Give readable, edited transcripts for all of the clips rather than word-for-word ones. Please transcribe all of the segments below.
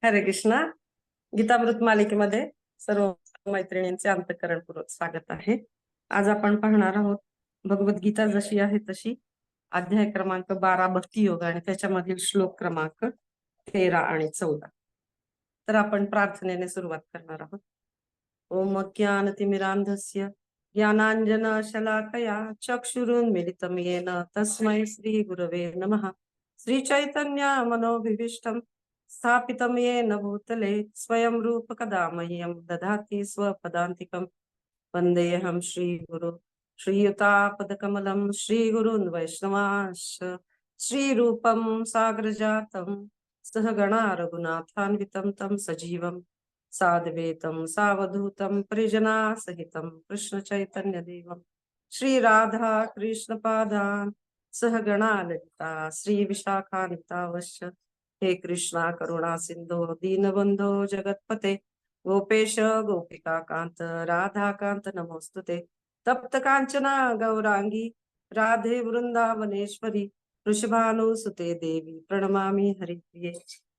हरे कृष्णा. गीतामृत मालिकेमध्ये सर्व मैत्रिणींचे अंतःकरणपूर्वक स्वागत आहे. आज आपण पाहणार आहोत भगवद्गीता जशी आहे तशी, अध्याय क्रमांक 12 भक्ती योग आणि त्याच्यामधील श्लोक क्रमांक 13 आणि 14. तर आपण प्रार्थनेने सुरुवात करणार आहोत. ओम ज्ञानतिमिरान्धस्य ज्ञानाञ्जनशलाकया चक्षुरुन्मीलितं येन तस्मै श्री गुरवे नमः. श्री चैतन्य मनोभीष्टं स्थापितं येन भूतले स्वयं रूपकदा मह्यं ददाति स्वपदान्तिकं. वन्देऽहं श्रीगुरु श्रीयुतापदकमलं श्रीगुरून् वैष्णवांश्च श्रीरूपं साग्रजातं सहगणा रघुनाथान्वितं तं सजीवं साद्वैतं सावधूतं परिजना सहितं कृष्ण चैतन्य देवं श्री राधा कृष्ण पादान् सहगणा ललिता श्री विशाखान्वितावश्च. हे कृष्णा करुणा सिंधो दीनबंधो जगतपते गोपेश गोपिका कांत राधा कांत नमोस्तुते. तप्त कांचना गौरांगी राधे वृंदावनेश्वरी वृषभानुसुते देवी प्रणमामि हरिप्रिये.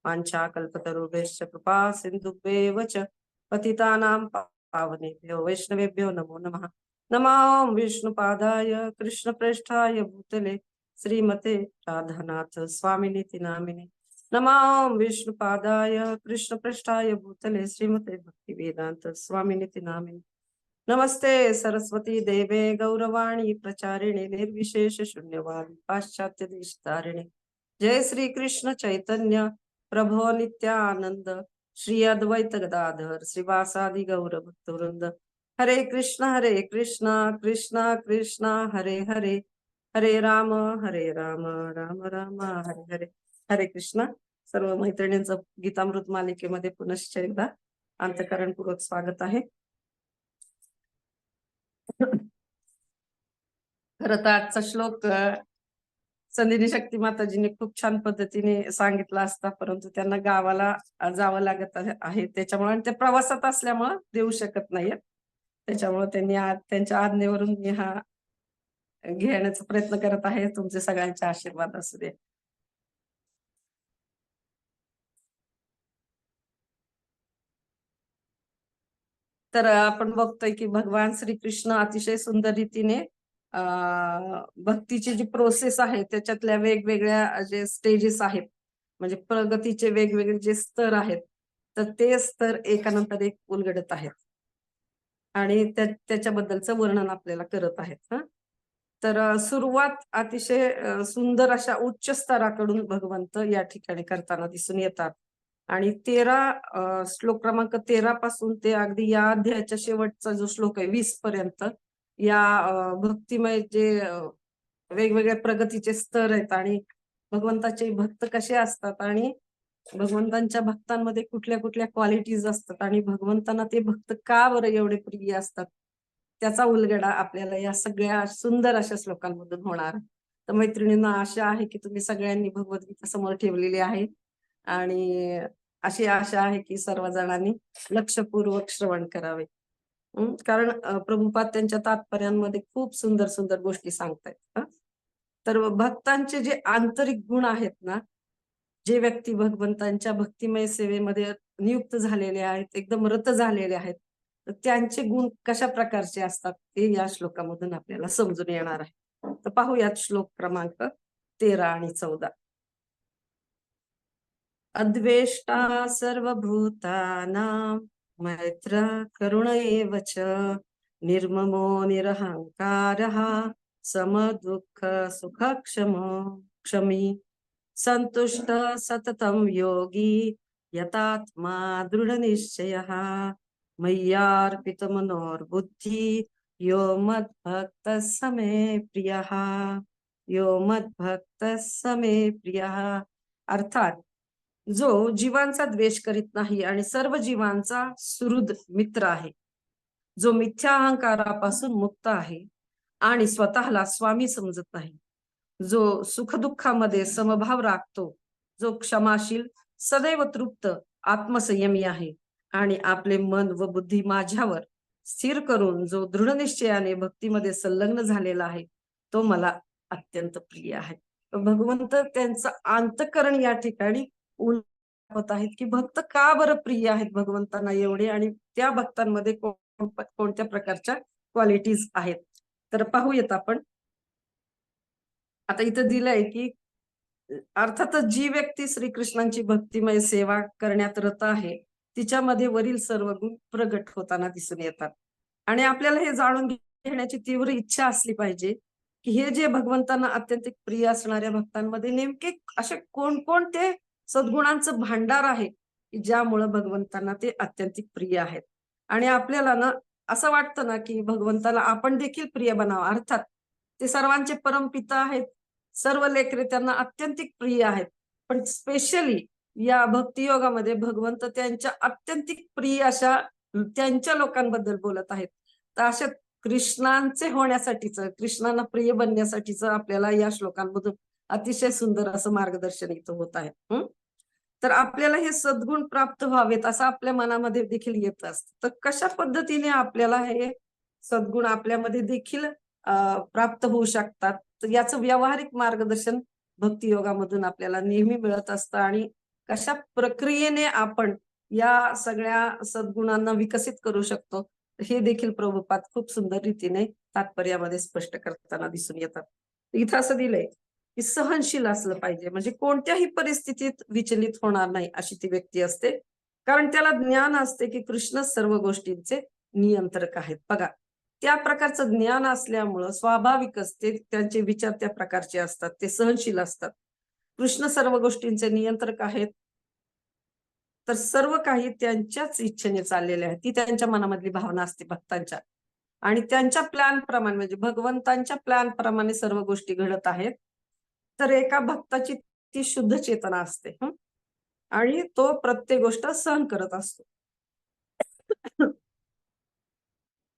वाञ्छाकल्पतरुभ्यश्च कृपा सिन्धुभ्येव च पतितानां पावनेभ्यो वैष्णवेभ्यो नमो नमः. नमो विष्णुपादाय कृष्णप्रेष्ठाय भूतले श्रीमते राधानाथ स्वामिनीति नामिने. नमो विष्णुपादाय कृष्णप्रेष्ठाय भूतले श्रीमते भक्तिवेदांत स्वामिनीति नामिने. नमस्ते सरस्वती देवे गौरवाणी प्रचारिणे निर्विशेष शून्यवादी पाश्चात्य देशतारिणे. जय श्री कृष्ण चैतन्य प्रभो नित्यानंद श्री अद्वैत गदाधर श्रीवासादि गौर भक्तवृंद. हरे कृष्ण कृष्ण कृष्ण हरे हरे, हरे राम राम राम हरे हरे. हरे कृष्ण. सर्व मैत्रिणींचं गीतामृत मालिकेमध्ये पुनश्च एकदा अंतःकरणपूर्वक स्वागत आहे. खरं तर आजचा श्लोक संदिनी शक्ती माताजीने खूप छान पद्धतीने सांगितला असता, परंतु त्यांना गावाला जावं लागत आहे, त्याच्यामुळे ते प्रवासात असल्यामुळे देऊ शकत नाहीये. त्याच्यामुळे त्यांनी त्यांच्या आज्ञेवरून मी हा घेण्याचा प्रयत्न करत आहे. तुमचे सगळ्यांचे आशीर्वाद असू दे. तर आपण बघतोय की भगवान श्रीकृष्ण अतिशय सुंदर रीतीने भक्तीची जी प्रोसेस आहे त्याच्यातल्या वेगवेगळ्या जे स्टेजेस आहेत, म्हणजे प्रगतीचे वेगवेगळे जे स्तर आहेत, तर ते स्तर एकानंतर एक उलगडत आहेत आणि त्याच्याबद्दलचं वर्णन आपल्याला करत आहेत. तर सुरुवात अतिशय सुंदर अशा उच्च स्तराकडून भगवंत या ठिकाणी करताना दिसून येतात. आणि 13 श्लोक क्रमांक 13 पासून ते अगदी या अध्यायाच्या शेवटचा जो श्लोक आहे 20 पर्यंत या भक्तिमय जे वेगवेगळ्या प्रगतीचे स्तर आहेत आणि भगवंताचे भक्त कसे असतात आणि भगवंतांच्या भक्तांमध्ये कुठल्या कुठल्या क्वालिटीज असतात आणि भगवंतांना ते भक्त का बरं एवढे प्रिय असतात, त्याचा उलगडा आपल्याला या सगळ्या सुंदर अशा श्लोकांमधून होणार. तर मैत्रिणींना आशा आहे की तुम्ही सगळ्यांनी भगवद्गीता समोर ठेवलेली आहे आणि अशी आशा आहे की सर्वजणांनी लक्षपूर्वक श्रवण करावे. कारण प्रभुपाद त्यांच्या तात्पर्यांमध्ये खूप सुंदर सुंदर गोष्टी सांगतायत. तर भक्तांचे जे आंतरिक गुण आहेत ना, जे व्यक्ती भगवंतांच्या भक्तिमय सेवेमध्ये नियुक्त झालेले आहेत, एकदम रत झालेले आहेत, तर त्यांचे गुण कशा प्रकारचे असतात ते या श्लोकामधून आपल्याला समजून येणार आहे. तर पाहूयात श्लोक क्रमांक 13 आणि 14. अद्वेष्टा सर्वभूतानां मैत्र करुण एव च निर्ममो निरहंकारः समदुःख सुखक्षमी संतुष्ट सततं योगी यतात्मा दृढनिश्चयः मय्यार्पितमनोर्बुद्धि यो मद्भक्तः स मे प्रियः. यो मद्भक्तः स मे प्रियः. अर्थात जो जीवांचा द्वेष करीत नाही आणि सर्व जीवांचा सुहृद मित्र आहे, जो मिथ्या अहंकारापासून मुक्त आहे आणि स्वतःला स्वामी समजत नाही, जो सुखदुःखामध्ये समभाव राखतो, जो क्षमाशील सदैव तृप्त आत्मसंयमी आहे आणि आपले मन व बुद्धी माझ्यावर स्थिर करून जो दृढ निश्चयाने भक्तीमध्ये संलग्न झालेला आहे, तो मला अत्यंत प्रिय आहे. भगवंत त्यांचं अंतःकरण या ठिकाणी दाखवत आहेत की भक्त का बरं प्रिय आहेत भगवंतांना एवढे, आणि त्या भक्तांमध्ये कोणत्या प्रकारच्या क्वालिटीज आहेत. तर पाहूयात आपण. आता इथं दिलंय की अर्थातच जी व्यक्ती श्रीकृष्णांची भक्तिमय सेवा करण्यात रत आहे, तिच्यामध्ये वरील सर्व गुण प्रगट होताना दिसून येतात. आणि आपल्याला हे जाणून घेण्याची तीव्र इच्छा असली पाहिजे की हे जे भगवंतांना अत्यंत प्रिय असणाऱ्या भक्तांमध्ये नेमके असे कोणकोणते सद्गुणांचं भांडार आहे की ज्यामुळं भगवंतांना ते अत्यंत प्रिय आहेत. आणि आपल्याला ना असं वाटतं ना की भगवंताला आपण देखील प्रिय बनावं. अर्थात ते सर्वांचे परमपिता आहेत, सर्व लेकरे त्यांना अत्यंतिक प्रिय आहेत. पण स्पेशली या भक्तियोगामध्ये भगवंत त्यांच्या अत्यंतिक प्रिय अशा त्यांच्या लोकांबद्दल बोलत आहेत. तर अशा कृष्णांचे होण्यासाठीच, कृष्णांना प्रिय बनण्यासाठीच आपल्याला या श्लोकांमधून अतिशय सुंदर असं मार्गदर्शन इथं होत आहे. तर आपल्याला हे सद्गुण प्राप्त व्हावेत असं आपल्या मनामध्ये देखील येत असतं. तर कशा पद्धतीने आपल्याला हे सद्गुण आपल्यामध्ये देखील प्राप्त होऊ शकतात, तर याचं व्यावहारिक मार्गदर्शन भक्तियोगामधून आपल्याला नेहमी मिळत असतं. आणि कशा प्रक्रियेने आपण या सगळ्या सद्गुणांना विकसित करू शकतो, हे देखील प्रभुपाद खूप सुंदर रीतीने तात्पर्यामध्ये स्पष्ट करताना दिसून येतात. इथं असं दिलंय की सहनशील असलं पाहिजे, म्हणजे कोणत्याही परिस्थितीत विचलित होणार नाही अशी ती व्यक्ती असते. कारण त्याला ज्ञान असते की कृष्ण सर्व गोष्टींचे नियंत्रक आहेत. बघा, त्या प्रकारचं ज्ञान असल्यामुळं स्वाभाविकच ते त्यांचे विचार त्या प्रकारचे असतात, ते सहनशील असतात. कृष्ण सर्व गोष्टींचे नियंत्रक आहेत, तर सर्व काही त्यांच्याच इच्छेने चाललेले आहे. ती त्यांच्या मनामधली भावना असते भक्तांच्या. आणि त्यांच्या प्लॅन प्रमाणे, म्हणजे भगवंतांच्या प्लॅन प्रमाणे सर्व गोष्टी घडत आहेत. तर एका भक्ताची ती शुद्ध चेतना असते. आणि तो प्रत्येक गोष्ट सहन करत असतो.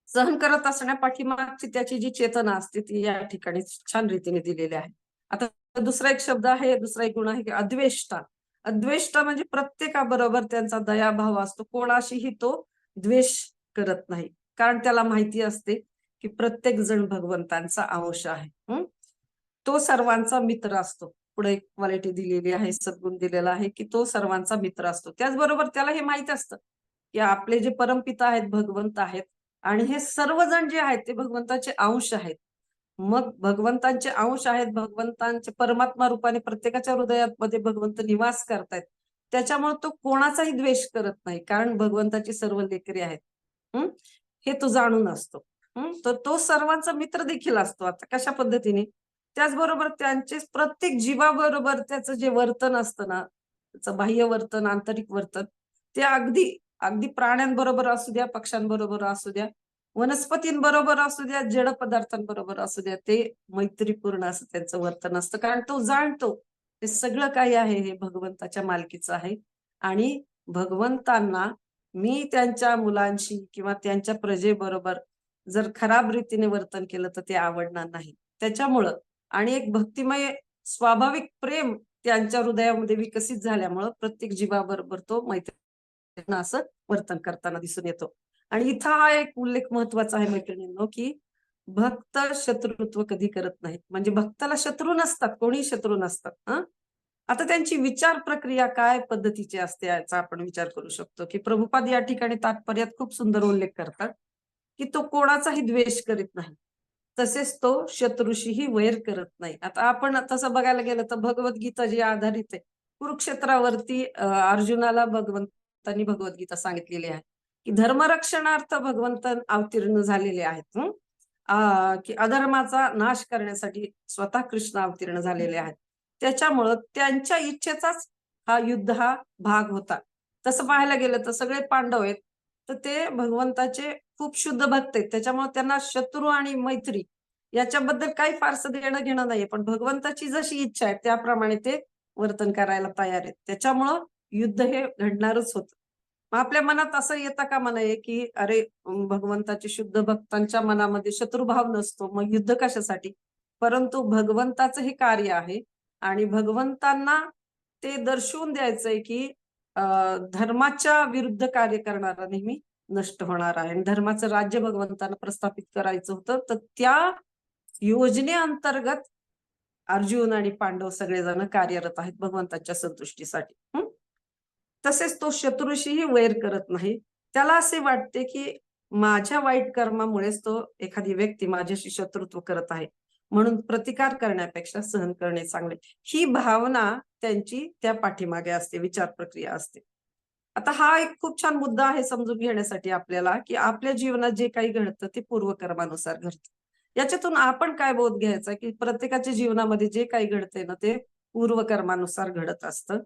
सहन करत असण्यापाठीमागची त्याची जी चेतना असते ती या ठिकाणी छान रीतीने दिलेली आहे. आता दुसरा एक शब्द आहे, दुसरा एक गुण आहे की अद्वेष्टा. अद्वेष्टा म्हणजे प्रत्येकाबरोबर त्यांचा दयाभाव असतो, कोणाशीही तो द्वेष करत नाही. कारण त्याला माहिती असते की प्रत्येक जण भगवंतांचा अंश आहे. तो सर्वांचा मित्र असतो. पुढे एक क्वालिटी दिलेली आहे, सद्गुण दिलेला आहे की तो सर्वांचा मित्र असतो. त्याचबरोबर त्याला हे माहित असतं की आपले जे परमपिता आहेत भगवंत आहेत, आणि हे सर्वजण जे आहेत ते भगवंताचे अंश आहेत. मग भगवंतांचे अंश आहेत, भगवंतांचे परमात्मा रूपाने प्रत्येकाच्या हृदयामध्ये भगवंत निवास करतायत. त्याच्यामुळे तो कोणाचाही द्वेष करत नाही, कारण भगवंताची सर्व लेकरे आहेत. हे तो जाणून असतो. तर तो सर्वांचा मित्र देखील असतो. आता कशा पद्धतीने, त्याचबरोबर त्यांचे प्रत्येक जीवाबरोबर त्याचं जे वर्तन असतं ना, त्याचं बाह्य वर्तन, आंतरिक वर्तन, ते अगदी अगदी प्राण्यांबरोबर असू द्या, पक्ष्यांबरोबर असू द्या, वनस्पतींबरोबर असू द्या, जड पदार्थांबरोबर असू द्या, ते मैत्रीपूर्ण असं त्यांचं वर्तन असतं. कारण तो जाणतो ते सगळं काही आहे हे भगवंताच्या मालकीचं आहे. आणि भगवंतांना मी त्यांच्या मुलांशी किंवा त्यांच्या प्रजेबरोबर जर खराब रीतीने वर्तन केलं तर ते आवडणार नाही. त्याच्यामुळं आणि एक भक्तिमय स्वाभाविक प्रेम त्यांच्या हृदयामध्ये विकसित झाल्यामुळं प्रत्येक जीवाबरोबर तो मैत्रीनं असं वर्तन करताना दिसून येतो. आणि इथं हा एक उल्लेख महत्वाचा आहे मैत्रिणींनो, की भक्त शत्रुत्व कधी करत नाहीत. म्हणजे भक्ताला शत्रू नसतात, कोणी शत्रू नसतात. आता त्यांची विचार प्रक्रिया काय पद्धतीची असते याचा आपण विचार करू शकतो, की प्रभुपाद या ठिकाणी तात्पर्यात खूप सुंदर उल्लेख करतात, की तो कोणाचाही द्वेष करीत नाही. तसेच तो शत्रूशीही वैर करत नाही. आता आपण तसं बघायला गेलं तर भगवद्गीता जी आधारित आहे, कुरुक्षेत्रावरती अर्जुनाला भगवंतांनी भगवद्गीता सांगितलेली आहे, की धर्मरक्षणार्थ भगवंत अवतीर्ण झालेले आहेत. की अधर्माचा नाश करण्यासाठी स्वतः कृष्ण अवतीर्ण झालेले आहेत. त्याच्यामुळं त्यांच्या इच्छेचाच हा युद्ध हा भाग होता. तसं पाहायला गेलं तर सगळे पांडव आहेत, तर ते भगवंताचे खूप शुद्ध भक्त आहेत. त्याच्यामुळे त्यांना शत्रू आणि मैत्री याच्याबद्दल काही फारसं देणं घेणं नाहीये. पण भगवंताची जशी इच्छा आहे त्याप्रमाणे ते वर्तन करायला तयार आहेत. त्याच्यामुळं युद्ध हे घडणारच होतं. मग आपल्या मनात असं येतं का नये, की अरे भगवंताचे शुद्ध भक्तांच्या मनामध्ये शत्रुभाव नसतो, मग युद्ध कशासाठी? परंतु भगवंताचं हे कार्य आहे आणि भगवंतांना ते दर्शवून द्यायचंय, की धर्माच्या विरुद्ध कार्य करणारा नेहमी नष्ट होणार आहे. आणि धर्माचं राज्य भगवंतांना प्रस्थापित करायचं होतं, तर त्या योजनेअंतर्गत अर्जुन आणि पांडव सगळेजण कार्यरत आहेत भगवंताच्या संतुष्टीसाठी. तसेच तो शत्रूशीही वैर करत नाही. त्याला असे वाटते, की माझ्या वाईट कर्मामुळेच तो एखादी व्यक्ती माझ्याशी शत्रुत्व करत आहे. म्हणून प्रतिकार करण्यापेक्षा सहन करणे चांगले. ही भावना त्यांची त्या पाठीमागे असते, विचार प्रक्रिया असते. आता हा एक खूप छान मुद्दा आहे समजून घेण्यासाठी आपल्याला, की आपल्या जीवनात जे काही घडतं ते पूर्वकर्मानुसार घडतं. याच्यातून आपण काय बोध घ्यायचा, की प्रत्येकाच्या जीवनामध्ये जे काही घडतंय ना, ते पूर्वकर्मानुसार घडत असतं.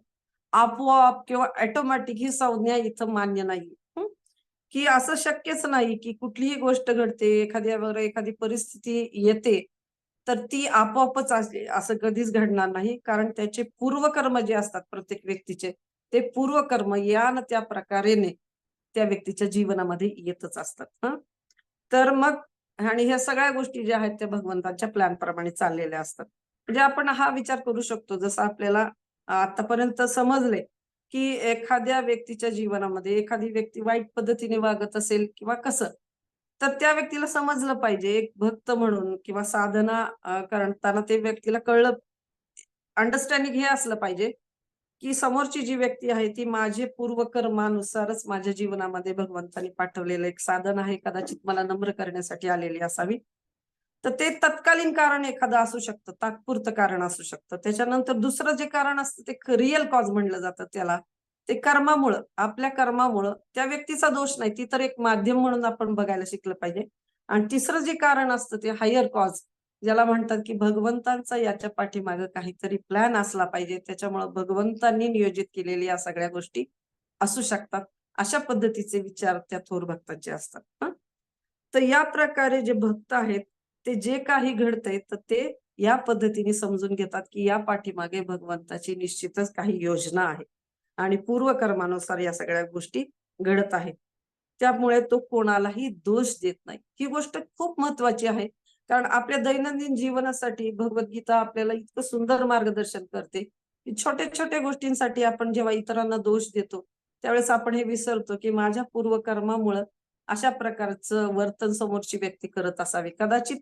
आपोआप किंवा ऑटोमॅटिक ही संज्ञा इथं मान्य नाही. हं. की असं शक्यच नाही, की कुठलीही गोष्ट घडते, एखाद्यावर एखादी परिस्थिती येते, तर ती आपोआपच असते असं कधीच घडणार नाही. कारण त्याचे पूर्वकर्म जे असतात प्रत्येक व्यक्तीचे, ते पूर्वकर्म या न त्या प्रकारेने त्या व्यक्तीच्या जीवनामध्ये येतच असतात. हं. तर मग आणि ह्या सगळ्या गोष्टी ज्या आहेत त्या भगवंताच्या प्लॅनप्रमाणे चाललेल्या असतात. म्हणजे आपण हा विचार करू शकतो जसं आपल्याला आतापर्यंत समजले, की एखाद्या व्यक्तीच्या जीवनामध्ये एखादी व्यक्ती वाईट पद्धतीने वागत असेल किंवा कसं, तर त्या व्यक्तीला समजलं पाहिजे एक भक्त म्हणून किंवा साधना करताना ते व्यक्तीला कळलं अंडरस्टँडिंग हे असलं पाहिजे, की समोरची जी व्यक्ती आहे ती माझे पूर्वकर्मानुसारच माझ्या जीवनामध्ये भगवंतांनी पाठवलेलं एक साधन आहे. कदाचित मला नम्र करण्यासाठी आलेली असावी. तर ते तत्कालीन कारण एखादं असू शकतं, तात्पुरतं कारण असू शकतं. त्याच्यानंतर दुसरं जे कारण असतं ते रिअल कॉज म्हणलं जातं त्याला. ते कर्मामुळं, आपल्या कर्मामुळं त्या व्यक्तीचा दोष नाही. ती तर एक माध्यम म्हणून आपण बघायला शिकलं पाहिजे. आणि तिसरं जे कारण असतं ते हायर कॉज ज्याला म्हणतात, की भगवंतांचा याच्या पाठीमागे काहीतरी प्लॅन असला पाहिजे. त्याच्यामुळं भगवंतांनी नियोजित केलेल्या या सगळ्या गोष्टी असू शकतात. अशा पद्धतीचे विचार त्या थोर भक्तांचे असतात. हं. तर या प्रकारे जे भक्त आहेत, ते जे काही घडतंय, तर ते या पद्धतीने समजून घेतात, की या पाठीमागे भगवंताची निश्चितच काही योजना आहे आणि पूर्वकर्मानुसार या सगळ्या गोष्टी घडत आहेत. त्यामुळे तो कोणालाही दोष देत नाही. ही गोष्ट खूप महत्वाची आहे. कारण आपल्या दैनंदिन जीवनासाठी भगवद्गीता आपल्याला इतकं सुंदर मार्गदर्शन करते, की छोट्या-छोट्या गोष्टींसाठी आपण जेव्हा इतरांना दोष देतो, त्यावेळेस आपण हे विसरतो, की माझ्या पूर्वकर्मामुळं अशा प्रकारचं वर्तन समोरची व्यक्ती करत असावी. कदाचित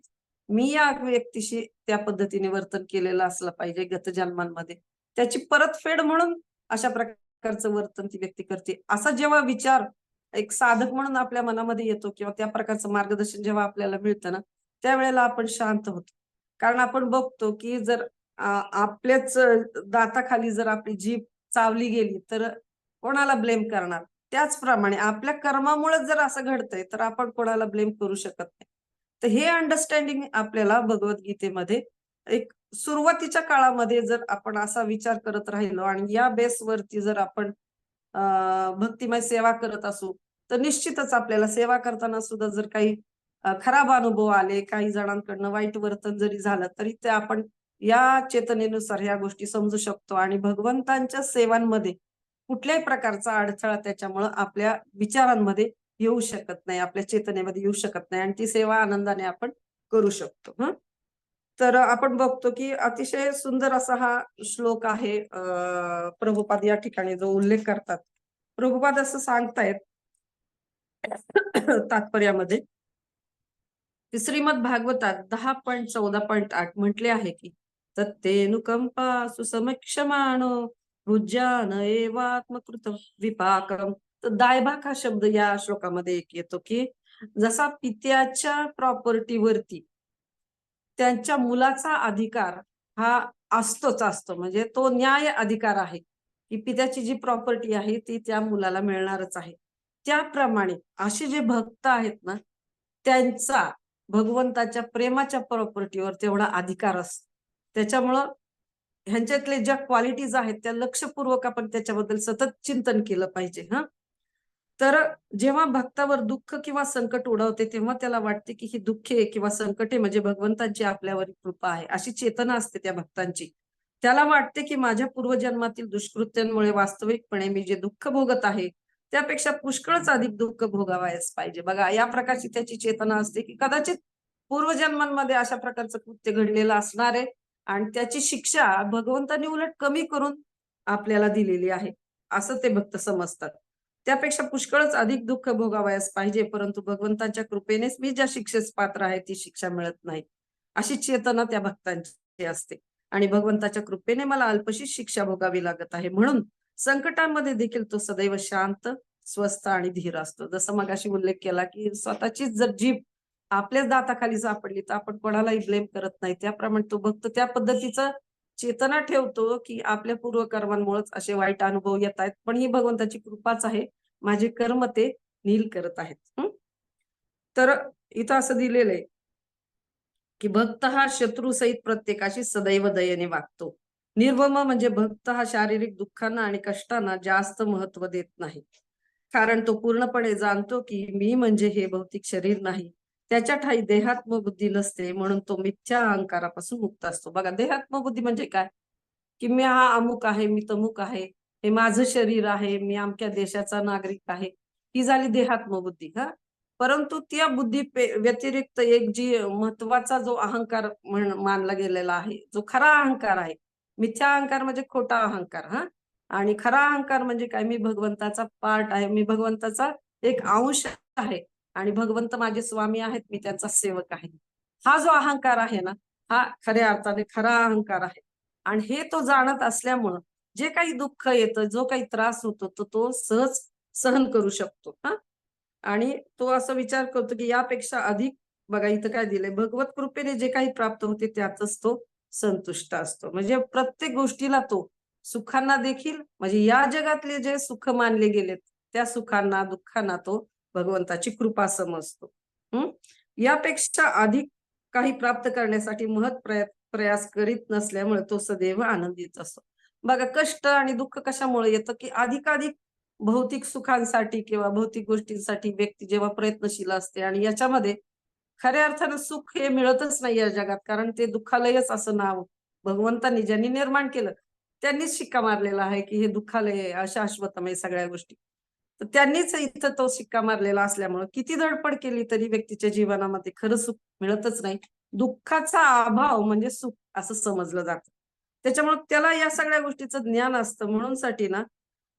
मी या व्यक्तीशी त्या पद्धतीने वर्तन केलेलं असलं पाहिजे गत जन्मांमध्ये. त्याची परतफेड म्हणून अशा प्रकारचं वर्तन ती व्यक्ती करते. असा जेव्हा विचार एक साधक म्हणून आपल्या मनामध्ये येतो किंवा त्या प्रकारचं मार्गदर्शन जेव्हा आपल्याला मिळतं ना, त्यावेळेला आपण शांत होतो. कारण आपण बघतो, की जर आपल्याच दाताखाली जर आपली जीभ चावली गेली, तर कोणाला ब्लेम करणार? त्याचप्रमाणे आपल्या कर्मामुळेच जर असं घडतंय, तर आपण कोणाला ब्लेम करू शकत नाही. तर हे अंडरस्टँडिंग आपल्याला भगवद्गीतेमध्ये एक सुरुवातीच्या काळामध्ये जर आपण असा विचार करत राहिलो आणि या बेसवरती जर आपण भक्तिमय सेवा करत असू, तर निश्चितच आपल्याला सेवा करताना सुद्धा जर काही खराब अनुभव आले, काही जणांकडनं वाईट वर्तन जरी झालं, तरी ते आपण या चेतनेनुसार ह्या गोष्टी समजू शकतो आणि भगवंतांच्या सेवांमध्ये कुठल्याही प्रकारचा अडथळा त्याच्यामुळं आपल्या विचारांमध्ये येऊ शकत नाही, आपल्या चेतनेमध्ये येऊ शकत नाही आणि ती सेवा आनंदाने आपण करू शकतो. हं. तर आपण बघतो, की अतिशय सुंदर असा हा श्लोक आहे. प्रभुपाद या ठिकाणी जो उल्लेख करतात. प्रभुपाद असं सांगतायत तात्पर्यामध्ये, की श्रीमद भागवतात 10.14.8 म्हटले आहे, की "तत्तेनुकंपा सुसमक्षमाणो भुज्यान एवात्मकृत विपाकम." तर दायभाग हा शब्द या श्लोकामध्ये एक येतो, की जसा पित्याच्या प्रॉपर्टीवरती त्यांच्या मुलाचा अधिकार हा असतोच असतो. म्हणजे तो न्याय अधिकार आहे, की पित्याची जी प्रॉपर्टी आहे ती त्या मुलाला मिळणारच आहे. त्याप्रमाणे असे जे भक्त आहेत ना, त्यांचा भगवंताच्या प्रेमाच्या प्रॉपर्टीवर तेवढा अधिकार असतो. त्याच्यामुळं ह्यांच्यातले ज्या क्वालिटीज आहेत त्या लक्षपूर्वक आपण त्याच्याबद्दल सतत चिंतन केलं पाहिजे हं. तर जेव्हा भक्तावर दुःख किंवा संकट ओढवते, तेव्हा त्याला वाटते, की ही दुःखे किंवा संकटे म्हणजे भगवंतांची आपल्यावर कृपा आहे. अशी चेतना असते त्या भक्तांची. त्याला वाटते, की माझ्या पूर्वजन्मातील दुष्कृत्यांमुळे वास्तविकपणे मी जे दुःख भोगत आहे, त्यापेक्षा पुष्कळच अधिक दुःख भोगावयास पाहिजे. बघा, या प्रकारची त्याची चेतना असते, की कदाचित पूर्वजन्मांमध्ये अशा प्रकारचं कृत्य घडलेलं असणार आहे आणि त्याची शिक्षा भगवंतांनी उलट कमी करून आपल्याला दिलेली आहे. असं ते भक्त समजतात. त्यापेक्षा पुष्कळच अधिक दुःख भोगावयास पाहिजे, परंतु भगवंतांच्या कृपेनेच मी ज्या शिक्षेस पात्र आहे, ती शिक्षा मिळत नाही. अशी चेतना त्या भक्तांची असते आणि भगवंताच्या कृपेने मला अल्पशीच शिक्षा भोगावी लागत आहे. म्हणून संकटामध्ये देखील तो सदैव शांत, स्वस्थ आणि धीर असतो. जसं मगाशी उल्लेख केला, की स्वतःचीच जर जीभ आपल्याच दाताखाली सापडली, तर आपण कोणालाही ब्लेम करत नाही. त्याप्रमाणे तो भक्त त्या पद्धतीचं चेतना ठेवतो, की आपल्या पूर्वकर्मांमुळेच असे वाईट अनुभव येत आहेत. पण ही भगवंताची कृपाच आहे. माझे कर्म ते नील करत आहेत. तर इथं असं दिलेलं आहे, की भक्त हा शत्रूसहित प्रत्येकाशी सदैव दयेने वागतो. निर्मम म्हणजे भक्त हा शारीरिक दुःखांना आणि कष्टांना जास्त महत्व देत नाही. कारण तो पूर्णपणे जाणतो की मी म्हणजे हे भौतिक शरीर नाही. त्याच्या ठायी देहात्म बुद्धी नसते, म्हणून तो मिथ्या अहंकारापासून मुक्त असतो. बघा, देहात्म बुद्धी म्हणजे काय? की मी हा अमुक आहे, मी तमुक आहे, हे माझं शरीर आहे, मी अमक्या देशाचा नागरिक आहे. ही झाली देहात्म बुद्धी. परंतु त्या बुद्धी व्यतिरिक्त एक जी महत्वाचा जो अहंकार मानला गेलेला आहे, जो खरा अहंकार आहे. मिथ्या अहंकार म्हणजे खोटा अहंकार. आणि खरा अहंकार म्हणजे काय? मी भगवंताचा पार्ट आहे, मी भगवंताचा एक अंश आहे आणि भगवंत माझे स्वामी आहेत, मी त्यांचा सेवक आहे. हा जो अहंकार आहे ना, हा खऱ्या अर्थाने खरा अहंकार आहे. आणि हे तो जाणत असल्यामुळं जे काही दुःख येतं, जो काही त्रास होतो, तो सहज सहन करू शकतो. आणि तो असा विचार करतो, की यापेक्षा अधिक बघा इथं काय दिलंय, भगवत कृपेने जे काही प्राप्त होते त्यातच तो संतुष्ट असतो. म्हणजे प्रत्येक गोष्टीला तो सुखांना देखील म्हणजे या जगातले जे सुख मानले गेलेत, त्या सुखांना, दुःखांना तो भगवंताची कृपा समजतो. हं. यापेक्षा अधिक काही प्राप्त करण्यासाठी प्रयास करीत नसल्यामुळे तो सदैव आनंदित असतो. बघा, कष्ट आणि दुःख कशामुळे येतं, की अधिकाधिक भौतिक सुखांसाठी किंवा भौतिक गोष्टींसाठी व्यक्ती जेव्हा प्रयत्नशील असते आणि याच्यामध्ये खऱ्या अर्थानं सुख हे मिळतच नाही या जगात. कारण ते दुःखालयच असं नाव भगवंतांनी ज्यांनी निर्माण केलं, त्यांनीच शिक्का मारलेला आहे, की हे दुःखालय आहे, अशाश्वतम आहे सगळ्या गोष्टी. तर त्यांनीच इथं तो शिक्का मारलेला असल्यामुळं किती धडपड केली तरी व्यक्तीच्या जीवनामध्ये खरं सुख मिळतच नाही. दुःखाचा अभाव म्हणजे सुख असं समजलं जातं. त्याच्यामुळे त्याला या सगळ्या गोष्टीचं ज्ञान असतं. म्हणून साठी ना,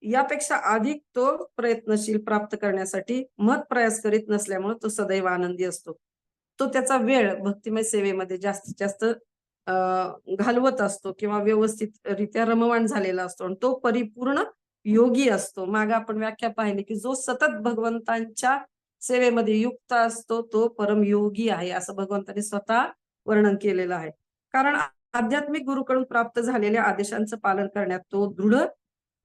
यापेक्षा अधिक तो प्रयत्नशील प्राप्त करण्यासाठी प्रयास करीत नसल्यामुळे तो सदैव आनंदी असतो. तो त्याचा वेळ भक्तिमय सेवेमध्ये जास्तीत जास्त अ, घालवत असतो किंवा व्यवस्थितरित्या रममाण झालेला असतो आणि तो परिपूर्ण योगी असतो. मागे आपण व्याख्या पाहिली, की जो सतत भगवंतांच्या सेवेमध्ये युक्त असतो, तो परमयोगी आहे, असं भगवंतांनी स्वतः वर्णन केलेलं आहे. कारण आध्यात्मिक गुरूकडून प्राप्त झालेल्या आदेशांचं पालन करण्यात तो दृढ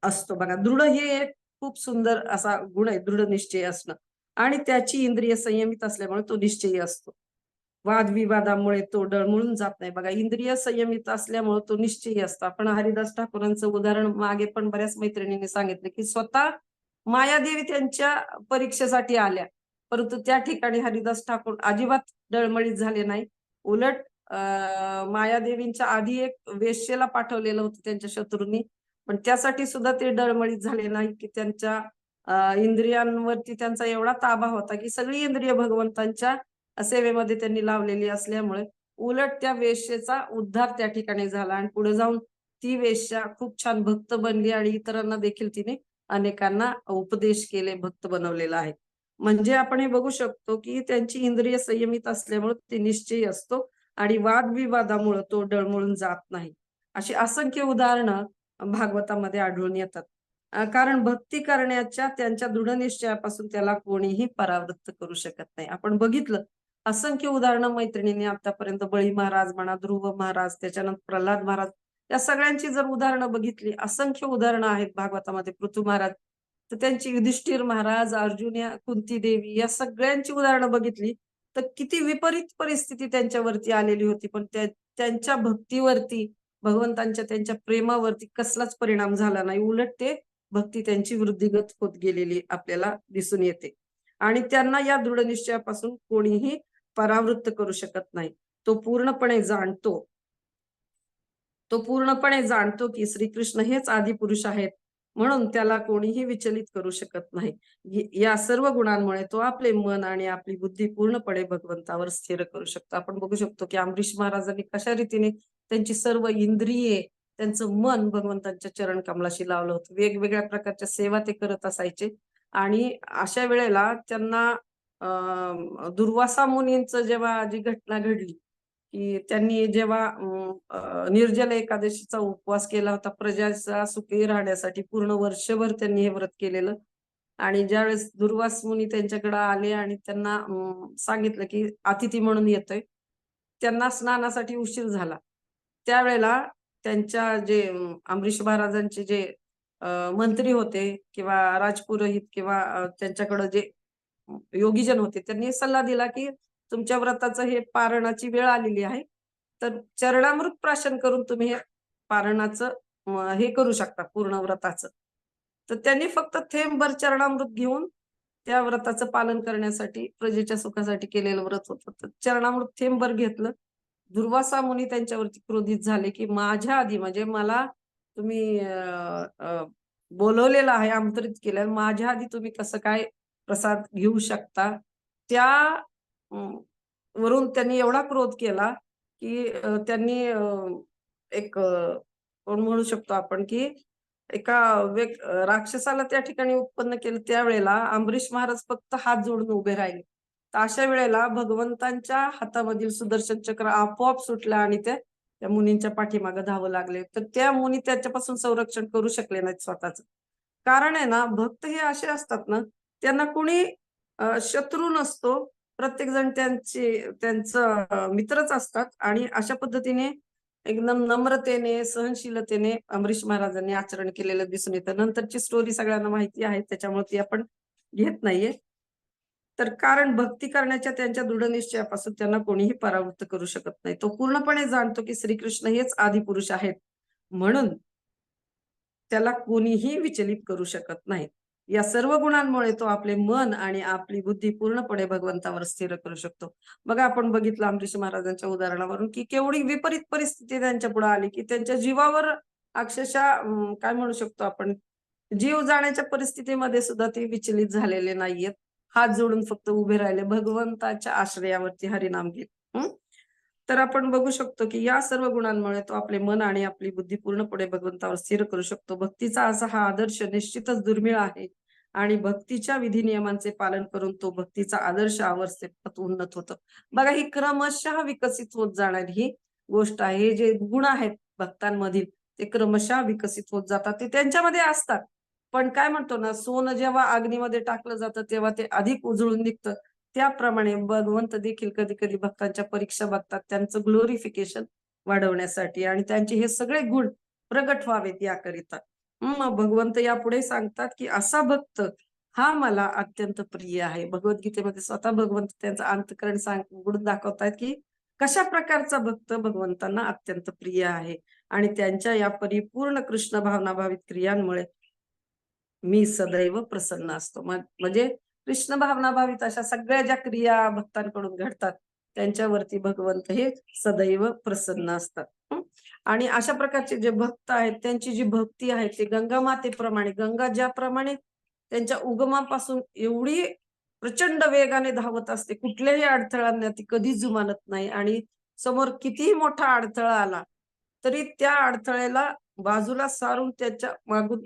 असतो. बघा, दृढ हे एक खूप सुंदर असा गुण आहे, दृढ निश्चय असणं आणि त्याची इंद्रिय संयमित असल्यामुळे तो निश्चयी असतो. वादविवादामुळे तो डळमळून जात नाही. बघा, इंद्रिय संयमित असल्यामुळे तो निश्चयी असतो. आपण हरिदास ठाकूरांचं उदाहरण मागे पण बऱ्याच मैत्रिणींनी सांगितलं, की स्वतः मायादेवी त्यांच्या परीक्षेसाठी आल्या. परंतु त्या ठिकाणी हरिदास ठाकूर अजिबात डळमळीत झाले नाही. उलट मायादेवींच्या आधी एक वेश्येला पाठवलेलं होतं त्यांच्या शत्रूंनी. पण त्यासाठी सुद्धा ते डळमळीत झाले नाही, की त्यांच्या इंद्रियांवरती त्यांचा एवढा ताबा होता, की सगळी इंद्रिय भगवंतांच्या सेवेमध्ये त्यांनी लावलेली असल्यामुळे उलट त्या वेश्येचा उद्धार त्या ठिकाणी झाला आणि पुढे जाऊन ती वेश्या खूप छान भक्त बनली आणि इतरांना देखील तिने अनेकांना उपदेश केले, भक्त बनवलेला आहे. म्हणजे आपण हे बघू शकतो, की त्यांची इंद्रिय संयमित असल्यामुळे ते निश्चयी असतो आणि वादविवादामुळे तो डळमळून जात नाही. अशी असंख्य उदाहरणं भागवतामध्ये आढळून येतात. कारण भक्ती करण्याच्या त्यांच्या दृढनिश्चयापासून त्याला कोणीही परावृत्त करू शकत नाही. आपण बघितलं असंख्य उदाहरणं मैत्रिणींनी आतापर्यंत बळी महाराज म्हणा, ध्रुव महाराज, त्याच्यानंतर प्रल्हाद महाराज या सगळ्यांची जर उदाहरणं बघितली, असंख्य उदाहरणं आहेत भागवतामध्ये. पृथू महाराज, तर त्यांची युधिष्ठिर महाराज, अर्जुन, या कुंती देवी या सगळ्यांची उदाहरणं बघितली, तर किती विपरीत परिस्थिती त्यांच्यावरती आलेली होती. पण त्यांच्या भक्तीवरती, भगवंतांच्या त्यांच्या प्रेमावरती कसलाच परिणाम झाला नाही. उलट ते भक्ती त्यांची वृद्धिंगत होत गेलेली आपल्याला दिसून येते. आणि त्यांना या दृढनिश्चयापासून कोणीही परावृत्त करू शकत नाही. तो पूर्णपणे जाणतो. तो पूर्णपणे जाणतो की श्रीकृष्ण हेच आदिपुरुष आहेत. म्हणून त्याला कोणीही विचलित करू शकत नाही. या सर्व गुणांमुळे तो आपले मन आणि आपली बुद्धी पूर्णपणे भगवंतावर स्थिर करू शकतो. आपण बघू शकतो की अमरीश महाराजांनी कशा रीतीने त्यांची सर्व इंद्रिये, त्यांचं मन भगवंतांच्या चरण कमलाशी लावलं होतं. वेगवेगळ्या प्रकारच्या सेवा ते करत असायचे आणि अशा वेळेला त्यांना दुर्वासा मुनींचं जेव्हा जी घटना घडली, की त्यांनी जेव्हा निर्जला एकादशीचा उपवास केला होता प्रजाचा सुखी राहण्यासाठी पूर्ण वर्षभर त्यांनी हे व्रत केलेलं. आणि ज्यावेळेस दुर्वास मुनी त्यांच्याकडे आले आणि त्यांना सांगितलं की अतिथी म्हणून येतोय, त्यांना स्नानासाठी उशीर झाला. त्यावेळेला त्यांच्या जे अमरीश महाराजांचे जे मंत्री होते किंवा राजपुरोहित किंवा त्यांच्याकडे जे योगीजन होते, त्यांनी सल्ला दिला की तुमच्या व्रताचं हे पारणाची वेळ आलेली आहे. तर चरणामृत प्राशन करून तुम्ही हे पारणाचं हे करू शकता पूर्ण व्रताचं. तर त्यांनी फक्त थेंबभर चरणामृत घेऊन त्या व्रताचं पालन करण्यासाठी, प्रजेच्या सुखासाठी केलेलं व्रत होतं. तर चरणामृत थेंबभर घेतलं. दुर्वासा मुनी त्यांच्यावरती क्रोधित झाले, की माझ्या आधी म्हणजे मला तुम्ही बोलवलेलं आहे, आमंत्रित केलं. माझ्या आधी तुम्ही कसं काय प्रसाद घेऊ शकता? त्या वरून त्यांनी एवढा क्रोध केला, की त्यांनी एक कोण म्हणू शकतो आपण, की एका राक्षसाला त्या ठिकाणी उत्पन्न केलं. त्यावेळेला अंबरीश महाराज फक्त हात जोडून उभे राहिले. तर अशा वेळेला भगवंतांच्या हातामधील सुदर्शन चक्र आपोआप सुटलं आणि त्या मुनींच्या पाठीमागे धावू लागले. तर त्या मुनी त्याच्यापासून संरक्षण करू शकले नाहीत स्वतःच. कारण आहे ना, भक्त हे असे असतात ना, त्यांना कोणी शत्रू नसतो. प्रत्येक जण त्यांचं मित्रच असतात आणि अशा पद्धतीने एकदम नम्रतेने, सहनशीलतेने अमरीश महाराजांनी आचरण केलेलं दिसून येतं. नंतरची स्टोरी सगळ्यांना माहिती आहे, त्याच्यामुळे ती आपण घेत नाहीये. तर कारण भक्ती करण्याच्या त्यांच्या दृढनिश्चयापासून त्यांना कोणीही परावृत्त करू शकत नाही. तो पूर्णपणे जाणतो की श्रीकृष्ण हेच आदिपुरुष आहेत. म्हणून त्याला कोणीही विचलित करू शकत नाही. या सर्व गुणांमुळे तो आपले मन आणि आपली बुद्धी पूर्णपणे भगवंतावर स्थिर करू शकतो. बघा आपण बघितलं अमरीश महाराजांच्या उदाहरणावरून, की केवढी विपरीत परिस्थिती त्यांच्या पुढे आली, की त्यांच्या जीवावर अक्षरशः काय म्हणू शकतो आपण, जीव जाण्याच्या परिस्थितीमध्ये सुद्धा ते विचलित झालेले नाहीयेत. हात जोडून फक्त उभे राहिले. भगवंताच्या आश्रयावरती हरिनाम घेत. तर आपण बघू शकतो, की या सर्व गुणांमुळे तो आपले मन आणि आपली बुद्धी पूर्णपणे भगवंतावर स्थिर करू शकतो. भक्तीचा असा हा आदर्श निश्चितच दुर्मिळ आहे आणि भक्तीच्या विधी नियमांचे पालन करून तो भक्तीचा आदर्श अवस्थेत उन्नत होतो. बघा ही क्रमशः विकसित होत जाणारी ही गोष्ट आहे. हे जे गुण आहेत भक्तांमधील ते क्रमशः विकसित होत जातात. ते त्यांच्यामध्ये असतात. पण काय म्हणतो ना, सोनं जेव्हा अग्नीमध्ये टाकलं जातं, तेव्हा ते अधिक उजळून निघतं. त्याप्रमाणे भगवंत देखील कधी-कधी भक्तांच्या परीक्षा बघतात, त्यांचं ग्लोरिफिकेशन वाढवण्यासाठी आणि त्यांचे हे सगळे गुण प्रगट व्हावेत याकरिता. मग भगवंत यापुढे सांगतात, की असा भक्त हा मला अत्यंत प्रिय आहे. भगवद्गीतेमध्ये स्वतः भगवंत त्यांचं अंतःकरण उघडून दाखवतायत, की कशा प्रकारचा भक्त भगवंतांना अत्यंत प्रिय आहे आणि त्यांच्या या परिपूर्ण कृष्ण भावनाभावित क्रियांमुळे मी सदैव प्रसन्न असतो. म्हणजे कृष्ण भावनाभावित अशा सगळ्या ज्या क्रिया भक्तांकडून घडतात, त्यांच्यावरती भगवंत हे सदैव प्रसन्न असतात. आणि अशा प्रकारचे जे भक्त आहेत, त्यांची जी भक्ती आहे, ती गंगा मातेप्रमाणे, गंगा ज्याप्रमाणे त्यांच्या उगमापासून एवढी प्रचंड वेगाने धावत असते, कुठल्याही अडथळ्यांना ती कधीच जुमानत नाही आणि समोर कितीही मोठा अडथळा आला, तरी त्या अडथळ्याला बाजूला सारून त्याच्या मागून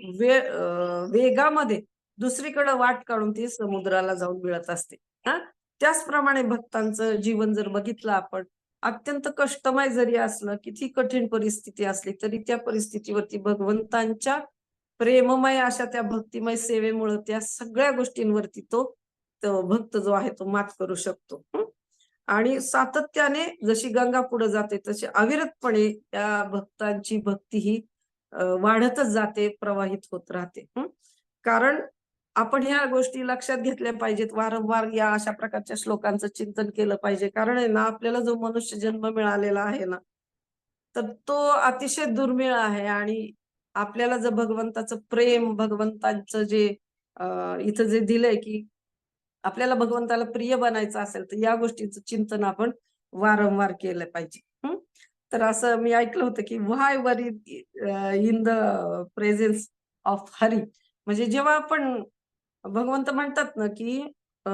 वेगामध्ये दुसरीकडे वाट काढून ती समुद्राला जाऊन मिळत असते. हां, त्याचप्रमाणे भक्तांचं जीवन जर बघितलं आपण, अत्यंत कष्टमय जरी असलं, किती कठीण परिस्थिती असली, तरी त्या परिस्थितीवरती भगवंतांच्या प्रेममय अशा त्या भक्तिमय सेवेमुळं त्या सगळ्या गोष्टींवरती तो तो भक्त जो आहे तो मात करू शकतो. आणि सातत्याने जशी गंगा पुढे जाते, तशी अविरतपणे त्या भक्तांची भक्ती ही वाढतच जाते, प्रवाहित होत राहते. कारण आपण ह्या गोष्टी लक्षात घेतल्या पाहिजेत. वारंवार या अशा प्रकारच्या श्लोकांचं चिंतन केलं पाहिजे. कारण आहे ना, आपल्याला जो मनुष्य जन्म मिळालेला आहे ना, तर तो अतिशय दुर्मिळ आहे आणि आपल्याला जर भगवंताचं प्रेम, भगवंतांचं जे इथं जे दिलंय, की आपल्याला भगवंताला प्रिय बनायचं असेल, तर या गोष्टींचं चिंतन आपण वारंवार केलं पाहिजे. तर असं मी ऐकलं होतं, की why worry in the presence of Hari. म्हणजे जेव्हा आपण भगवंत म्हणतात ना, की अ,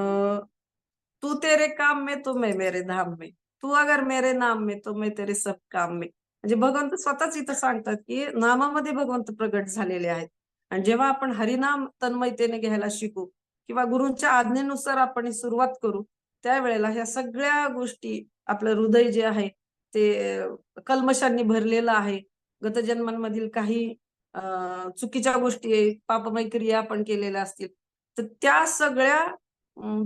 "तू तेरे काम में तो मैं मेरे धाम में. तू अगर मेरे नाम में तो मैं तेरे सब काम में." म्हणजे भगवंत स्वतःच इथं सांगतात, की नामामध्ये भगवंत प्रगट झालेले आहेत. आणि जेव्हा आपण हरिनाम तन्मयतेने घ्यायला शिकू किंवा गुरूंच्या आज्ञेनुसार आपण ही सुरुवात करू, त्यावेळेला ह्या सगळ्या गोष्टी आपलं हृदय जे आहे ते कल्मशांनी भरलेलं आहे. गतजन्मांमधील काही चुकीच्या गोष्टी, पापमय क्रिया आपण केलेल्या असतील, तर त्या सगळ्या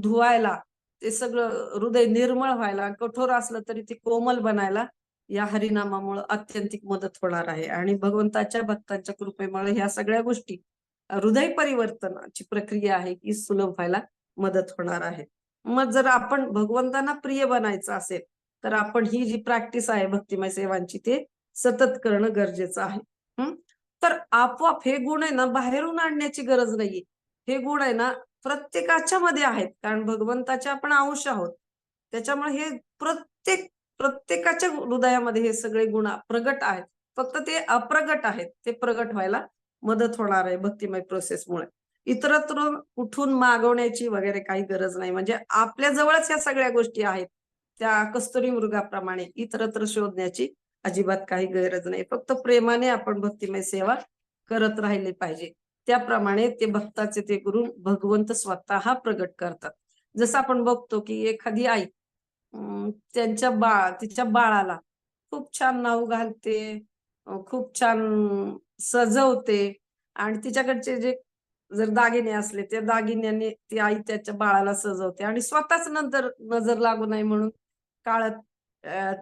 धुवायला, ते सगळं हृदय निर्मळ व्हायला, कठोर असलं तरी ते कोमल बनायला या हरिनामामुळे अत्यंतिक मदत होणार आहे. आणि भगवंताच्या भक्तांच्या कृपेमुळे ह्या सगळ्या गोष्टी, हृदय परिवर्तनाची प्रक्रिया आहे की सुलभ व्हायला मदत होणार आहे. मग जर आपण भगवंतांना प्रिय बनायचं असेल, तर आपण ही जी प्रॅक्टिस आहे भक्तिमय सेवांची, ते सतत करणं गरजेचं आहे. तर आपोआप हे गुण आहे ना, बाहेरून आणण्याची गरज नाहीये. हे गुण आहे ना, प्रत्येकाच्या मध्ये आहेत. कारण भगवंताचे आपण अंश आहोत. त्याच्यामुळे हे प्रत्येकाच्या हृदयामध्ये हे सगळे गुण प्रगट आहेत. फक्त ते अप्रगट आहेत. ते प्रगट व्हायला मदत होणार आहे भक्तिमय प्रोसेसमुळे. इतरत्र कुठून मागवण्याची वगैरे काही गरज नाही. म्हणजे आपल्या जवळच ह्या सगळ्या गोष्टी आहेत. त्या कस्तुरी मृगाप्रमाणे इतरत्र शोधण्याची अजिबात काही गरज नाही. फक्त प्रेमाने आपण भक्तिमय सेवा करत राहिले पाहिजे. त्याप्रमाणे ते भक्ताचे ते गुरु भगवंत स्वतः प्रगट करतात. जसं आपण बघतो की एखादी आई तिच्या बाळाला खूप छान नाव घालते, खूप छान सजवते आणि तिच्याकडचे जे जर दागिने असले, त्या दागिन्यांनी ती आई त्याच्या बाळाला सजवते आणि स्वतःच नंतर नजर लागू नये म्हणून काळात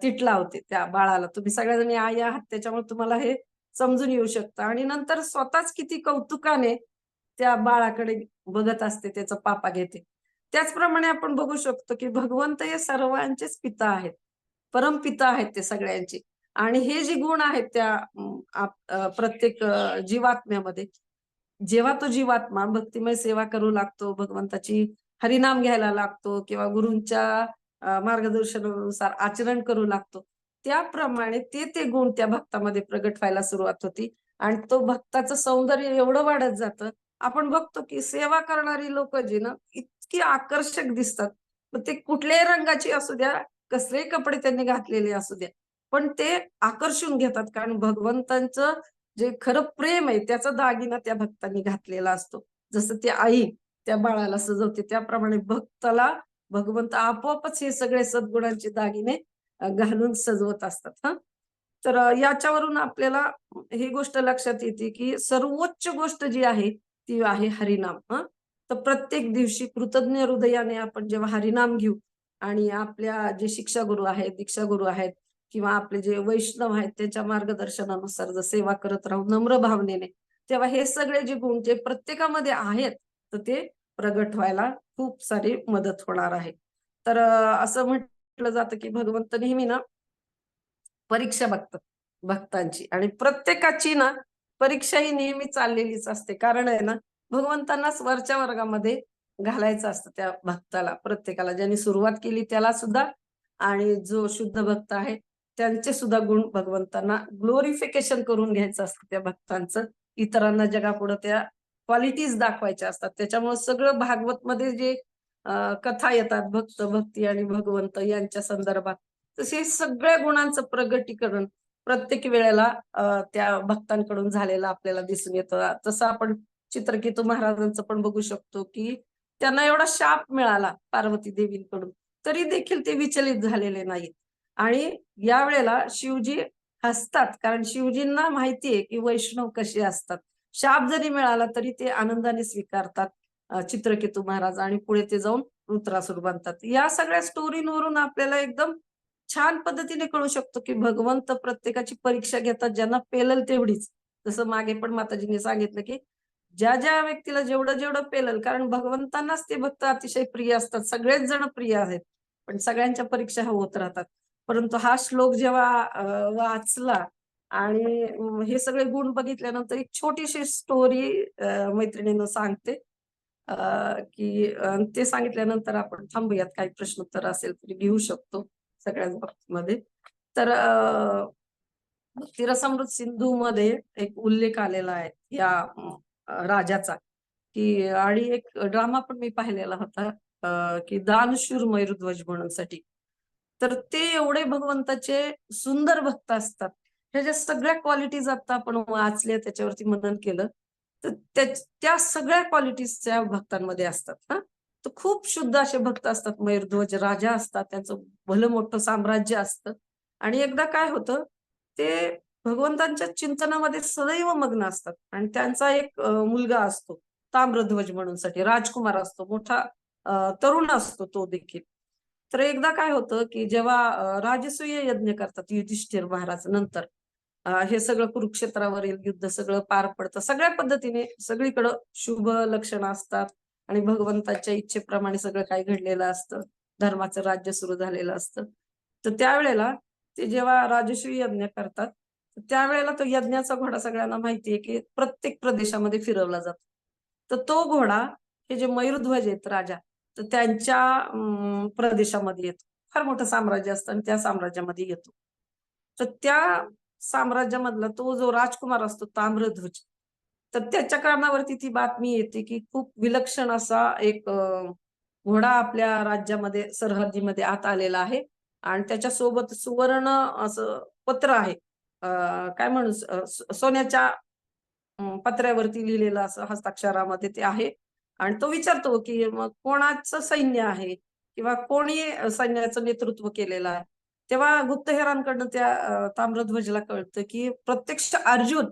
तीट लावते त्या बाळाला. तुम्ही सगळ्याजणी आई आहात, त्याच्यामुळे तुम्हाला हे समजून येऊ शकतं. आणि नंतर स्वतःच किती कौतुकाने त्या बाळाकडे बघत असते, त्याचा पापा घेते. त्याचप्रमाणे आपण बघू शकतो की भगवंत हे सर्वांचेच पिता आहेत, परमपिता आहेत ते सगळ्यांचे. आणि हे जे गुण आहेत त्या प्रत्येक जीवात्म्यामध्ये, जेव्हा तो जीवात्मा भक्तिमय सेवा करू लागतो, भगवंताची हरिनाम घ्यायला लागतो किंवा गुरूंच्या मार्गदर्शनानुसार आचरण करू लागतो, त्याप्रमाणे ते गुण त्या भक्तामध्ये प्रगट व्हायला सुरुवात होती आणि तो भक्ताचं सौंदर्य एवढं वाढत जातं. आपण बघतो की सेवा करणारी लोक जी ना, इतकी आकर्षक दिसतात. मग ते कुठल्याही रंगाची असू द्या, कसलेही कपडे त्यांनी घातलेले असू द्या, पण ते आकर्षून घेतात. कारण भगवंतांचं जे खरं प्रेम आहे, त्याचा दागिना त्या भक्तांनी घातलेला असतो. जसं ती आई त्या बाळाला सजवते, त्याप्रमाणे भक्ताला भगवंत आपोआपच हे सगळे सद्गुणांचे दागिने घालून सजवत असतात. तर याच्यावरून आपल्याला ही गोष्ट लक्षात येते की सर्वोच्च गोष्ट जी आहे ती आहे हरिनाम. तर प्रत्येक दिवशी कृतज्ञ हृदयाने आपण जेव्हा हरिनाम घेऊ आणि आपल्या जे शिक्षा गुरु आहेत, दीक्षा गुरु आहेत किंवा आपले जे वैष्णव आहेत, त्यांच्या मार्गदर्शनानुसार जर सेवा करत राहू नम्र भावनेने, तेव्हा हे सगळे जे गुण जे प्रत्येकामध्ये आहेत, तर ते प्रगट व्हायला खूप सारी मदत होणार आहे. तर असं म्हटलं जातं की भगवंत नेहमी ना परीक्षा बघतात भक्तांची. आणि प्रत्येकाची ना परीक्षा ही नेहमी चाललेलीच असते. कारण आहे ना, भगवंतांनाच वरच्या वर्गामध्ये घालायचं असतं त्या भक्ताला, प्रत्येकाला. ज्यांनी सुरुवात केली त्याला सुद्धा आणि जो शुद्ध भक्त आहे त्यांचे सुद्धा गुण भगवंतांना ग्लोरिफिकेशन करून घ्यायचं असतं त्या भक्तांचं. इतरांना जगापुढे त्या क्वालिटीज दाखवायच्या असतात. त्याच्यामुळे सगळं भागवत मध्ये जे कथा येतात भक्त, भक्ती आणि भगवंत यांच्या संदर्भात, तसे सगळ्या गुणांचं प्रगटीकरण प्रत्येक वेळेला त्या भक्तांकडून झालेलं आपल्याला दिसून येतं. तसं आपण चित्रकेतू महाराजांचं पण बघू शकतो की त्यांना एवढा शाप मिळाला पार्वती देवींकडून, तरी देखील ते विचलित झालेले नाहीत. आणि या वेळेला शिवजी हसतात, कारण शिवजींना माहितीये की वैष्णव कसे असतात. शाप जरी मिळाला तरी ते आनंदाने स्वीकारतात चित्रकेतू महाराज, आणि पुढे ते जाऊन वृत्रासूर बनतात. या सगळ्या स्टोरीवरून आपल्याला एकदम छान पद्धतीने कळू शकतो की भगवंत प्रत्येकाची परीक्षा घेतात, ज्यांना पेलल तेवढीच. जसं मागे पण माताजींनी सांगितलं की ज्या ज्या व्यक्तीला जेवढं जेवढं पेलल, कारण भगवंतांनाच ते भक्त अतिशय प्रिय असतात. सगळेच जण प्रिय आहेत, पण सगळ्यांच्या परीक्षा होत राहतात. परंतु हा श्लोक जेव्हा वाचला आणि हे सगळे गुण बघितल्यानंतर एक छोटीशी स्टोरी मैत्रिणीनं सांगते की ते सांगितल्यानंतर आपण थांबूयात. काही प्रश्नोत्तर असेल तरी घेऊ शकतो सगळ्याच बाबतीमध्ये. तर भक्तिरसामृत सिंधू मध्ये एक उल्लेख आलेला आहे या राजाचा, की आणि एक ड्रामा पण मी पाहिलेला होता की दानशूर मयूरध्वज म्हणून साठी. तर ते एवढे भगवंताचे सुंदर भक्त असतात. ह्याच्या सगळ्या क्वालिटीज आता आपण वाचल्या, त्याच्यावरती मनन केलं, तर त्या सगळ्या क्वालिटीज त्या भक्तांमध्ये असतात. तर खूप शुद्ध असे भक्त असतात. मयूरध्वज राजा असतात, त्यांचं भलं मोठं साम्राज्य असतं आणि एकदा काय होतं, ते भगवंतांच्या चिंतनामध्ये सदैव मग्न असतात आणि त्यांचा एक मुलगा असतो, ताम्रध्वज म्हणून साठी राजकुमार असतो, मोठा तरुण असतो तो देखील. तर एकदा काय होतं, की जेव्हा राजसूय यज्ञ करतात युधिष्ठिर महाराज नंतर, हे सगळं कुरुक्षेत्रावरील युद्ध सगळं पार पडतं. सगळ्या पद्धतीने सगळीकडं शुभ लक्षणं असतात आणि भगवंताच्या इच्छेप्रमाणे सगळं काही घडलेलं असतं. धर्माचं राज्य सुरू झालेलं असतं. तर त्यावेळेला ते जेव्हा राजसूय यज्ञ करतात, तर त्यावेळेला तो यज्ञाचा घोडा सगळ्यांना माहिती आहे, की प्रत्येक प्रदेशामध्ये फिरवला जातो. तर तो घोडा हे जे मयूरध्वज आहेत राजा, तर त्यांच्या प्रदेशामध्ये येतो. फार मोठं साम्राज्य असतं आणि त्या साम्राज्यामध्ये येतो. तर त्या साम्राज्यामधला तो जो राजकुमार असतो ताम्रध्वज, तर त्याच्या कानावरती ती बातमी येते, की खूप विलक्षण असा एक घोडा आपल्या राज्यामध्ये सरहद्दीमध्ये आत आलेला आहे आणि त्याच्यासोबत सुवर्ण असं पत्र आहे. काय म्हणू सोन्याच्या पत्र्यावरती लिहिलेलं असं हस्ताक्षरामध्ये ते आहे आणि तो विचारतो, की मग कोणाचं सैन्य आहे किंवा कोणी सैन्याचं नेतृत्व केलेलं आहे. तेव्हा गुप्तहेरांकडनं त्या ताम्रध्वजला कळतं, की प्रत्यक्ष अर्जुन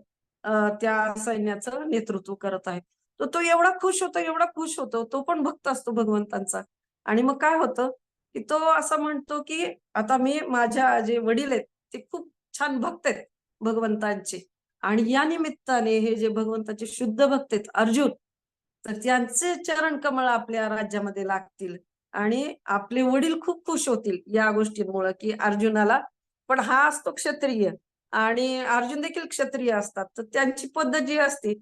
त्या सैन्याचं नेतृत्व करत आहे. तर तो एवढा खुश होतो, एवढा खुश होतो. तो पण भक्त असतो भगवंतांचा आणि मग काय होतं, की तो असं म्हणतो, की आता मी माझ्या जे वडील आहेत, ते खूप छान भक्त आहेत भगवंतांचे. आणि या निमित्ताने हे जे भगवंताचे शुद्ध भक्त आहेत अर्जुन, तर त्यांचे चरण कमळ आपल्या राज्यामध्ये लागतील आणि आपले वडील खूप खुश होतील या गोष्टींमुळे, की अर्जुनाला पण हा असतो क्षत्रिय आणि अर्जुन देखील क्षत्रिय असतात. तर त्यांची पद्धत जी असते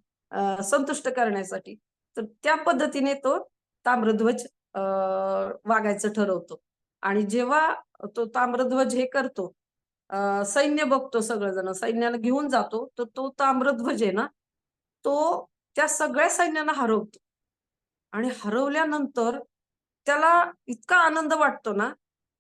संतुष्ट करण्यासाठी, तर त्या पद्धतीने तो ताम्रध्वज वागायचं ठरवतो आणि जेव्हा तो ताम्रध्वज हे करतो, सैन्य बघतो सगळेजण, सैन्याला घेऊन जातो, तर तो ताम्रध्वज आहे ना, तो त्या सगळ्या सैन्याला हरवतो आणि हरवल्यानंतर त्याला इतका आनंद वाटतो ना,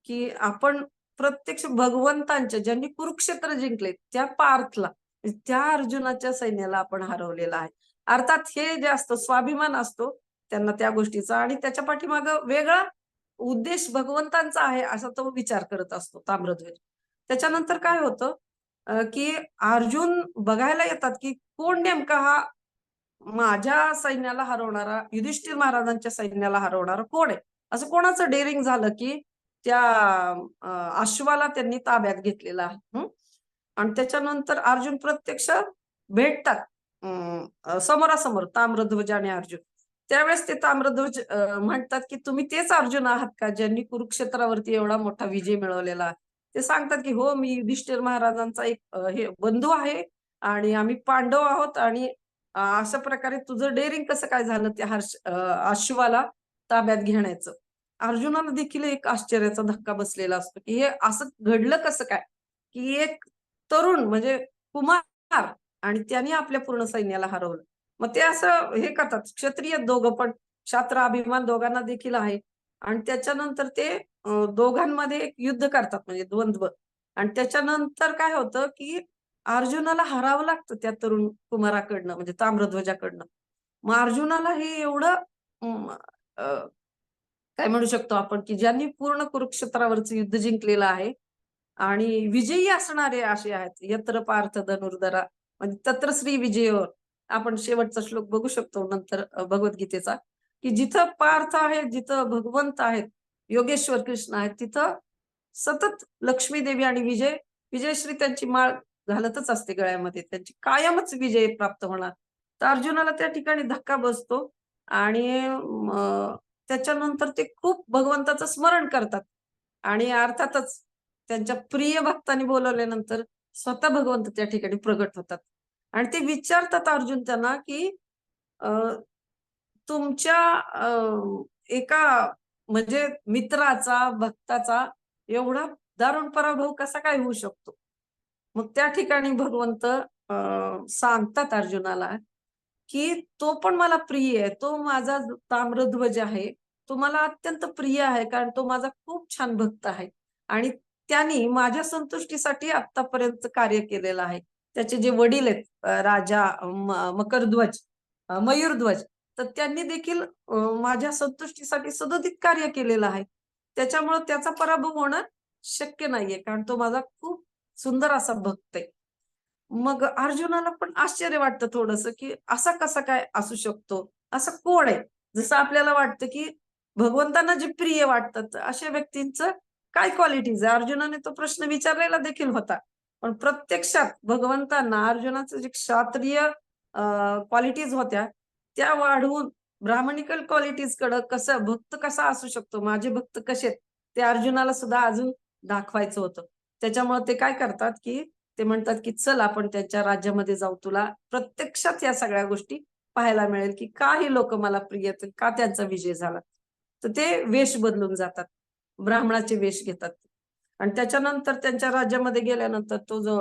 की आपण प्रत्यक्ष भगवंतांच्या ज्यांनी कुरुक्षेत्र जिंकले त्या पार्थला, त्या अर्जुनाच्या सैन्याला आपण हरवलेला आहे. अर्थात हे जे असतं स्वाभिमान असतो त्यांना त्या गोष्टीचा आणि त्याच्या पाठीमागं वेगळा उद्देश भगवंतांचा आहे असा तो विचार करत असतो ताम्रध्वज. त्याच्यानंतर काय होतं, की अर्जुन बघायला येतात, की कोण नेमका हा माझ्या सैन्याला हरवणारा, युधिष्ठिर महाराजांच्या सैन्याला हरवणारा कोण आहे? असं कोणाचं डेअरिंग झालं, की त्या अश्वाला त्यांनी ताब्यात घेतलेलं आहे. आणि त्याच्यानंतर अर्जुन प्रत्यक्ष भेटतात समोरासमोर ताम्रध्वज आणि अर्जुन. त्यावेळेस ते ताम्रध्वज म्हणतात, की "तुम्ही तेच अर्जुन आहात का, ज्यांनी कुरुक्षेत्रावरती एवढा मोठा विजय मिळवलेला आहे?" ते सांगतात, की "हो, मी युधिष्ठिर महाराजांचा एक हे बंधू आहे आणि आम्ही पांडव आहोत आणि अशा प्रकारे तुझं डेअरिंग कसं काय झालं त्या अश्वाला ताब्यात घेण्याचं?" अर्जुनाला देखील एक आश्चर्याचा धक्का बसलेला असतो, की हे असं घडलं कसं काय? की एक तरुण म्हणजे कुमार आणि त्याने आपल्या पूर्ण सैन्याला हरवलं. मग ते असं हे करतात, क्षत्रिय दोघं पण, क्षात्र अभिमान दोघांना देखील आहे आणि त्याच्यानंतर ते दोघांमध्ये एक युद्ध करतात म्हणजे द्वंद्व आणि त्याच्यानंतर काय होतं, की अर्जुनाला हरावं लागतं त्या तरुण कुमाराकडनं म्हणजे ताम्रध्वजाकडनं. मग अर्जुनाला हे एवढं अं, अ, काय म्हणू शकतो आपण, की ज्यांनी पूर्ण कुरुक्षेत्रावरचं युद्ध जिंकलेलं आहे आणि विजयी असणारे असे आहेत. यत्र पार्थ धनुर्धरा म्हणजे तत्र श्री विजयो. आपण शेवटचा श्लोक बघू शकतो नंतर भगवद्गीतेचा, की जिथं पार्थ आहे, जिथं भगवंत आहेत, योगेश्वर कृष्ण आहेत, तिथं सतत लक्ष्मी देवी आणि विजयश्री त्यांची माळ घालतच असते गळ्यामध्ये. त्यांची कायमच विजय प्राप्त होणार. तर अर्जुनाला त्या ठिकाणी धक्का बसतो आणि त्याच्यानंतर ते खूप भगवंताचं स्मरण करतात आणि अर्थातच त्यांच्या प्रिय भक्तांनी बोलावल्यानंतर स्वतः भगवंत त्या ठिकाणी प्रगट होतात आणि ते विचारतात अर्जुन त्यांना, की अ, तुमच्या एका म्हणजे मित्राचा, भक्ताचा एवढा दारुण पराभव कसा काय होऊ शकतो? मग त्या ठिकाणी भगवंत सांगतात अर्जुनाला, की तो पण मला प्रिय आहे. तो माझा ताम्रध्वज आहे. तो मला अत्यंत प्रिय आहे, कारण तो माझा खूप छान भक्त आहे आणि त्यानी माझ्या संतुष्टीसाठी आत्तापर्यंत कार्य केलेलं आहे. त्याचे जे वडील आहेत राजा मकरध्वज, मयूरध्वज, तर त्यांनी देखील माझ्या संतुष्टीसाठी सदोदित कार्य केलेलं आहे. त्याच्यामुळं त्याचा पराभव होणं शक्य नाहीये, कारण तो माझा खूप सुंदर असा भक्त आहे. मग अर्जुनाला पण आश्चर्य वाटतं थोडंसं, की असा कसा काय असू शकतो? असं कोण आहे? जसं आपल्याला वाटतं, की भगवंतांना जे प्रिय वाटतात, अशा व्यक्तींचं काय क्वालिटीज आहे? अर्जुनाने तो प्रश्न विचारलेला देखील होता. पण प्रत्यक्षात भगवंतांना अर्जुनाचं जे क्षत्रिय क्वालिटीज होत्या, त्या वाढवून ब्राह्मणिकल क्वालिटीजकडं कसं भक्त कसा असू शकतो? माझे भक्त कसे आहेत? ते अर्जुनाला सुद्धा अजून दाखवायचं होतं. त्याच्यामुळे ते काय करतात, की ते म्हणतात, की "चल आपण त्यांच्या राज्यामध्ये जाऊ. तुला प्रत्यक्षात या सगळ्या गोष्टी पाहायला मिळेल, की का ही लोकं मला प्रिय आहेत, का त्यांचा विजय झाला." तर ते वेश बदलून जातात. ब्राह्मणाचे वेश घेतात. आणि त्याच्यानंतर त्यांच्या राज्यामध्ये गेल्यानंतर तो जो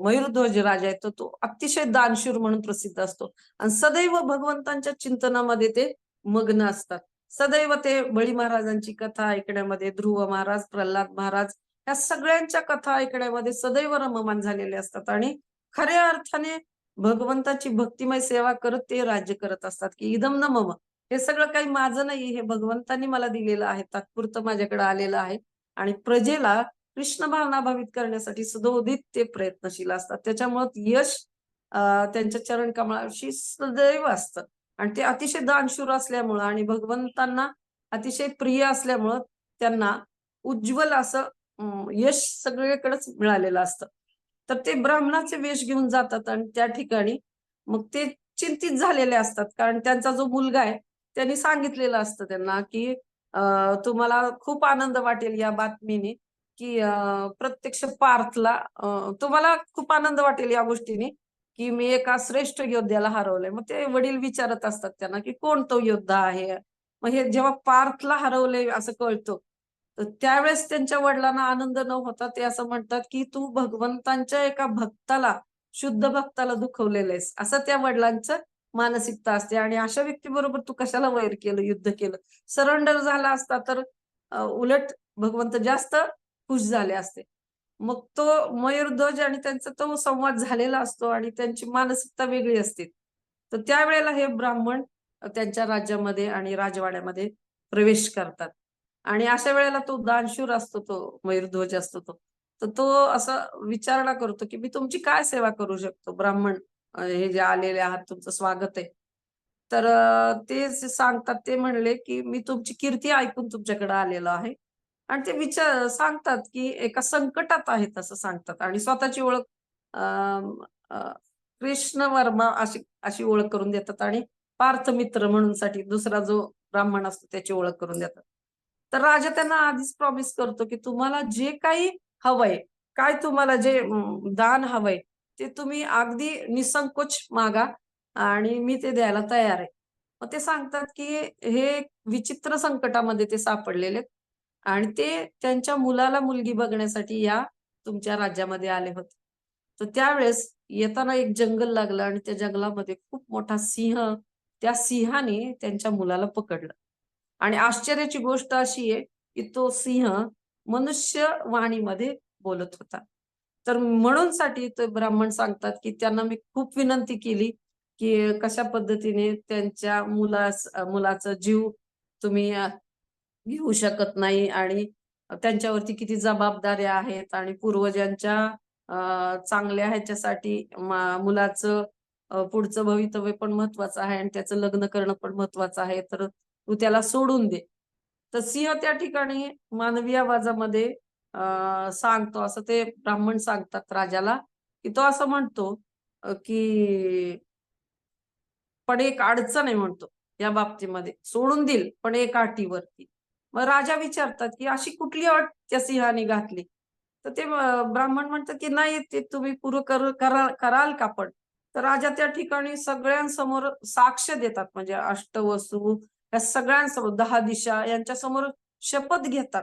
मयूरध्वज राजा आहे, तर तो अतिशय दानशूर म्हणून प्रसिद्ध असतो आणि सदैव भगवंतांच्या चिंतनामध्ये ते मग्न असतात. सदैव ते बळी महाराजांची कथा ऐकण्यामध्ये, ध्रुव महाराज, प्रल्हाद महाराज या सगळ्यांच्या कथा ऐकण्यामध्ये सदैव रममाण झालेले असतात आणि खऱ्या अर्थाने भगवंताची भक्तिमय सेवा करत ते राज्य करत असतात, की इदम न मम. हे सगळं काही माझं नाही, हे भगवंतांनी मला दिलेलं आहे, तात्पुरतं माझ्याकडे आलेलं आहे आणि प्रजेला कृष्ण भावना भावित करण्यासाठी सदोदित ते प्रयत्नशील असतात. त्याच्यामुळं यश त्यांच्या चरण कमळाशी सदैव असतं आणि ते अतिशय दानशूर असल्यामुळं आणि भगवंतांना अतिशय प्रिय असल्यामुळं त्यांना उज्ज्वल असं यश सगळीकडेच मिळालेलं असतं. तर ते ब्राह्मणाचे वेश घेऊन जातात आणि त्या ठिकाणी मग ते चिंतित झालेले असतात. कारण त्यांचा जो मुलगा आहे, त्यांनी सांगितलेलं असतं त्यांना, की तुम्हाला खूप आनंद वाटेल या बातमीने, की प्रत्यक्ष पार्थला तुम्हाला खूप आनंद वाटेल या गोष्टीने, की मी एका श्रेष्ठ योद्ध्याला हरवलंय. मग ते वडील विचारत असतात त्यांना, की कोण तो योद्धा आहे? मग हे जेव्हा पार्थला हरवलंय असं कळतं, तर त्यावेळेस त्यांच्या वडिलांना आनंद न होता ते असं म्हणतात, की "तू भगवंतांच्या एका भक्ताला, शुद्ध भक्ताला दुखवलेलं आहेस." असं त्या वडिलांचं मानसिकता असते आणि अशा व्यक्तीबरोबर तू कशाला वैर केलं, युद्ध केलं? सरेंडर झाला असता तर उलट भगवंत जास्त खुश झाले असते. मग तो मयूरध्वज आणि त्यांचा तो संवाद झालेला असतो आणि त्यांची मानसिकता वेगळी असते. तर त्यावेळेला हे ब्राह्मण त्यांच्या राज्यामध्ये आणि राजवाड्यामध्ये प्रवेश करतात. आणि अशा वेळेला तो दानशूर असतो तो मयूरध्वज असतो तो. तर तो असा विचारणा करतो, की "मी तुमची काय सेवा करू शकतो? ब्राह्मण हे जे आलेले आहात तुमचं स्वागत आहे." तर ते जे सांगतात ते म्हणले, की "मी तुमची कीर्ती ऐकून तुमच्याकडे आलेलो आहे." आणि ते सांगतात, की एका संकटात आहेत असं सांगतात आणि स्वतःची ओळख अ, अ, कृष्ण वर्मा अशी अशी ओळख करून देतात आणि पार्थमित्र म्हणून साठी दुसरा जो ब्राह्मण असतो त्याची ओळख करून देतात. तर राजा त्यांना आधीच प्रॉमिस करतो, की तुम्हाला जे काही हवंय, काय तुम्हाला जे दान हवंय, ते तुम्ही अगदी निसंकोच मागा आणि मी ते द्यायला तयार आहे. मग ते सांगतात, की हे विचित्र संकटामध्ये ते सापडलेले आणि ते त्यांच्या मुलाला मुलगी बघण्यासाठी या तुमच्या राज्यामध्ये आले होते. तर त्यावेळेस येताना एक जंगल लागलं आणि त्या जंगलामध्ये खूप मोठा सिंह, त्या सिंहाने त्यांच्या मुलाला पकडलं. आणि आश्चर्याची गोष्ट अशी आहे, की तो सिंह मनुष्य वाणीमध्ये बोलत होता. तर म्हणून साठी ते ब्राह्मण सांगतात, की त्यांना मी खूप विनंती केली, की कशा पद्धतीने त्यांच्या मुलाचा जीव तुम्ही घेऊ शकत नाही आणि त्यांच्यावरती किती जबाबदाऱ्या आहेत आणि पूर्वजांच्या चांगल्या ह्याच्यासाठी मुलाचं पुढचं भवितव्य पण महत्वाचं आहे आणि त्याचं लग्न करणं पण महत्वाचं आहे. तर तू त्याला सोडून दे. तर सिंह त्या ठिकाणी मानवी आवाजामध्ये सांगतो असं ते ब्राह्मण सांगतात राजाला, की तो असं म्हणतो की पण एक अडचण आहे म्हणतो या बाबतीमध्ये. सोडून देईल, पण एक अटीवरती. मग राजा विचारतात, की अशी कुठली अट त्या सिंहाने घातली? तर ते ब्राह्मण म्हणतात, की नाही ते तुम्ही पुरं कराल का पण? तर राजा त्या ठिकाणी सगळ्यांसमोर साक्ष देतात. म्हणजे अष्टवसू या सगळ्यांसमोर 10 दिशा यांच्यासमोर शपथ घेतात,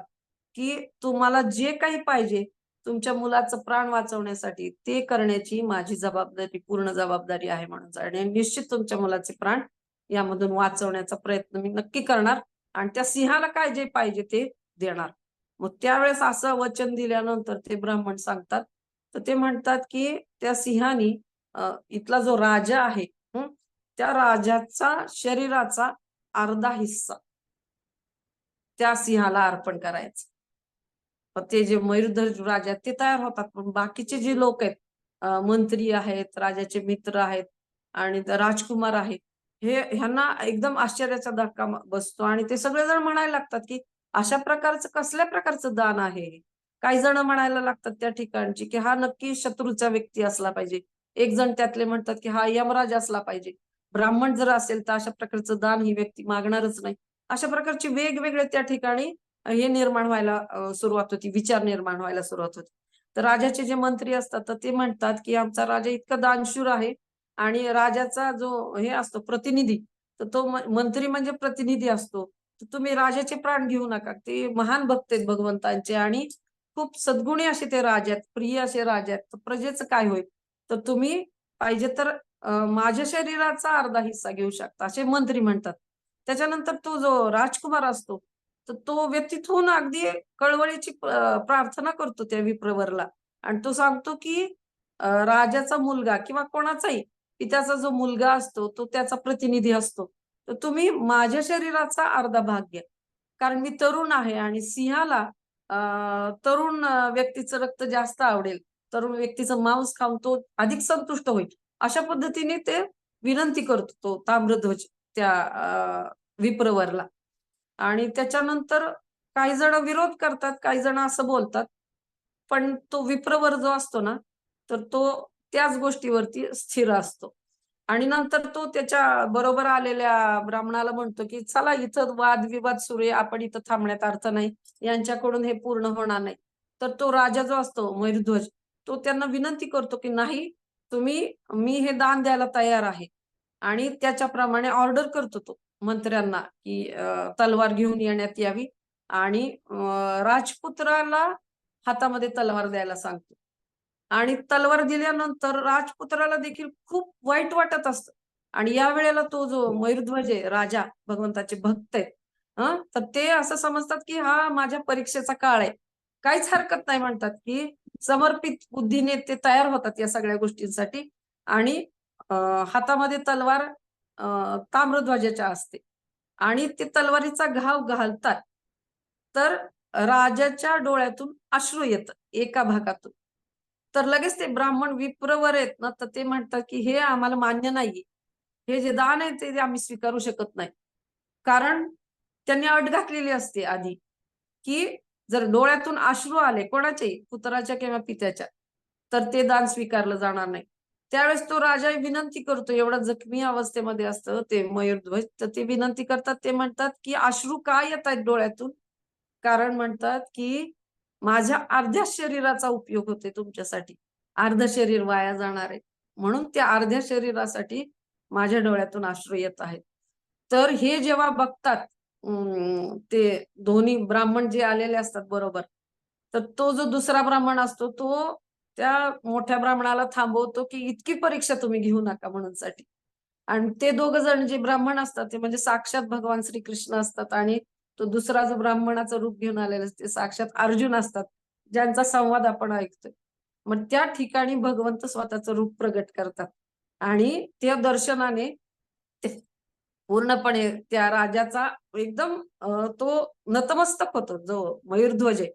की तुम्हाला जे काही पाहिजे तुमच्या मुलाचं प्राण वाचवण्यासाठी ते करण्याची माझी जबाबदारी, पूर्ण जबाबदारी आहे म्हणून आणि निश्चित तुमच्या मुलाचे प्राण यामधून वाचवण्याचा प्रयत्न मी नक्की करणार आणि त्या सिंहाला काय जे पाहिजे ते देणार. मग त्यावेळेस असं वचन दिल्यानंतर ते ब्राह्मण सांगतात, तर ते म्हणतात, की त्या सिंहानी इथला जो राजा आहे, हं, त्या राजाचा शरीराचा अर्धा हिस्सा त्या सिंहाला अर्पण करायचा. ते जे मयुरध्वज राजा ते तयार होतात, पण बाकीचे जे लोक आहेत, मंत्री आहेत, राजाचे मित्र आहेत आणि राजकुमार आहेत, हे ह्यांना एकदम आश्चर्याचा धक्का बसतो आणि ते सगळेजण म्हणायला लागतात की अशा प्रकारचं कसल्या प्रकारचं दान आहे हे? काही जण म्हणायला लागतात त्या ठिकाणची की हा नक्की शत्रूचा व्यक्ती असला पाहिजे. एक जण त्यातले म्हणतात की हा यमराज असला पाहिजे. ब्राह्मण जर असेल तर अशा प्रकारचं दान ही व्यक्ती मागणारच नाही. अशा प्रकारचे वेगवेगळे त्या ठिकाणी हे निर्माण व्हायला सुरुवात होती, विचार निर्माण व्हायला सुरुवात होती. तर राजाचे जे मंत्री असतात तर ते म्हणतात की आमचा राजा इतका दानशूर आहे आणि राजाचा जो हे असतो प्रतिनिधी, तर तो मंत्री म्हणजे प्रतिनिधी असतो. तर तुम्ही राजाचे प्राण घेऊ नका. ते महान भक्त आहेत भगवंतांचे आणि खूप सद्गुणी असे ते राजा आहेत, प्रिय असे राजा आहेत. तर प्रजेचं काय होईल? तर तुम्ही पाहिजे तर माझ्या शरीराचा अर्धा हिस्सा घेऊ शकता, असे मंत्री म्हणतात. त्याच्यानंतर तो जो राजकुमार असतो, तर तो व्यतीत होऊन अगदी कळवळीची प्रार्थना करतो त्या विप्रवरला आणि तो सांगतो की राजाचा मुलगा किंवा कोणाचाही पित्याचा जो मुलगा असतो, तो त्याचा प्रतिनिधी असतो. तर तुम्ही माझ्या शरीराचा अर्धा भाग घ्या. कारण मी तरुण आहे आणि सिंहाला तरुण व्यक्तीचं रक्त जास्त आवडेल. तरुण व्यक्तीचं मांस खाऊन तो अधिक संतुष्ट होईल. अशा पद्धतीने ते विनंती करतो तो ताम्रध्वज त्या विप्रवरला. आणि त्याच्यानंतर काही जण विरोध करतात, काही जण असं बोलतात. पण तो विप्रवर जो असतो ना, तर तो त्याच गोष्टीवरती स्थिर असतो. आणि नंतर तो त्याच्या बरोबर आलेल्या ब्राह्मणाला म्हणतो, की "चला इथं वादविवाद सुरू आहे. आपण इथं थांबण्यात अर्थ नाही. यांच्याकडून हे पूर्ण होणार नाही." तर तो राजा जो असतो मयूरध्वज, तो त्यांना विनंती करतो, की "नाही, मी हे दान द्यायला तयार आहे." आणि त्याच्याप्रमाणे ऑर्डर करतो तो मंत्र्यांना, की तलवार घेऊन येण्यात यावी आणि राजपुत्राला हातामध्ये तलवार द्यायला सांगतो. आणि तलवार दिल्यानंतर राजपुत्राला देखील खूप वाईट वाटत असतं. आणि या वेळेला तो जो मयूरध्वज आहे, राजा भगवंताचे भक्त आहेत. तर ते असं समजतात, की हा माझ्या परीक्षेचा काळ आहे. काहीच हरकत नाही म्हणतात, की समर्पित बुद्धीने ते तयार होतात या सगळ्या गोष्टींसाठी आणि अ, हातामध्ये तलवार ताम्रध्वजाच्या असते आणि ते तलवारीचा घाव घालतात. तर राजाच्या डोळ्यातून अश्रू येतं एका भागातून. तर लगेच ते ब्राह्मण विप्रवर आहेत ना, तर ते म्हणतात, की "हे आम्हाला मान्य नाहीये. हे जे दान आहे ते आम्ही स्वीकारू शकत नाही." कारण त्यांनी अट घातलेली असते आधी, की जर डोळ्यातून अश्रू आले कोणाचेही, पुत्राच्या किंवा पित्याच्या, तर ते दान स्वीकारलं जाणार नाही. त्यावेळेस तो राजा विनंती करतो, एवढा जखमी अवस्थेमध्ये असतं ते मयूरध्वज, तर ते विनंती करतात. ते म्हणतात, की "अश्रू का येतायत डोळ्यातून?" कारण म्हणतात, की "माझ्या अर्ध्या शरीराचा उपयोग होतोय तुमच्यासाठी. अर्ध शरीर वाया जाणार आहे. म्हणून त्या अर्ध्या शरीरासाठी माझ्या डोळ्यातून अश्रू येत आहेत." तर हे जेव्हा बघतात ते दोन्ही ब्राह्मण जे आलेले असतात बरोबर, तर तो जो दुसरा ब्राह्मण असतो, तो त्या मोठ्या ब्राह्मणाला थांबवतो, की "इतकी परीक्षा तुम्ही घेऊ नका" म्हणून साठी. आणि ते दोघं जण जे ब्राह्मण असतात, ते म्हणजे साक्षात भगवान श्रीकृष्ण असतात आणि तो दुसरा जो ब्राह्मणाचं रूप घेऊन आलेला ते साक्षात अर्जुन असतात, ज्यांचा संवाद आपण ऐकतोय. मग त्या ठिकाणी भगवंत स्वतःचं रूप प्रगट करतात आणि त्या दर्शनाने ते पूर्णपणे त्या राजाचा एकदम तो नतमस्तक होतो, जो मयूरध्वज आहे.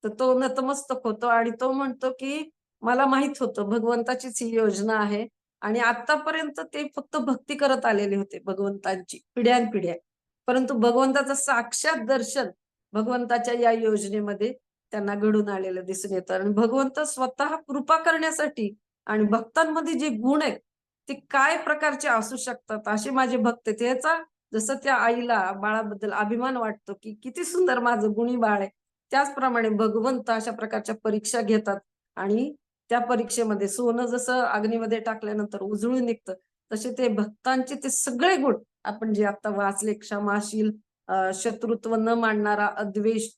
तर तो नतमस्तक होतो आणि तो म्हणतो, की "मला माहित होतं भगवंताचीच ही योजना आहे आणि आत्तापर्यंत ते फक्त भक्ती करत आलेले होते भगवंतांची पिढ्यानपिढ्या. परंतु भगवंताचं साक्षात दर्शन भगवंताच्या या योजनेमध्ये त्यांना घडून आलेलं दिसून येतं आणि भगवंत स्वतः कृपा करण्यासाठी आणि भक्तांमध्ये जे गुण आहेत, ते काय प्रकारचे असू शकतात, असे माझे भक्त आहेत. याचा जसं त्या आईला बाळाबद्दल अभिमान वाटतो, की किती सुंदर माझं गुणी बाळ आहे. त्याचप्रमाणे भगवंत अशा प्रकारच्या परीक्षा घेतात आणि त्या परीक्षेमध्ये सोनं जसं अग्नीमध्ये टाकल्यानंतर उजळून निघतं, तसे ते भक्तांचे ते सगळे गुण आपण जे आता वाचले क्षमाशील, शत्रुत्व न मानणारा, अद्वेष,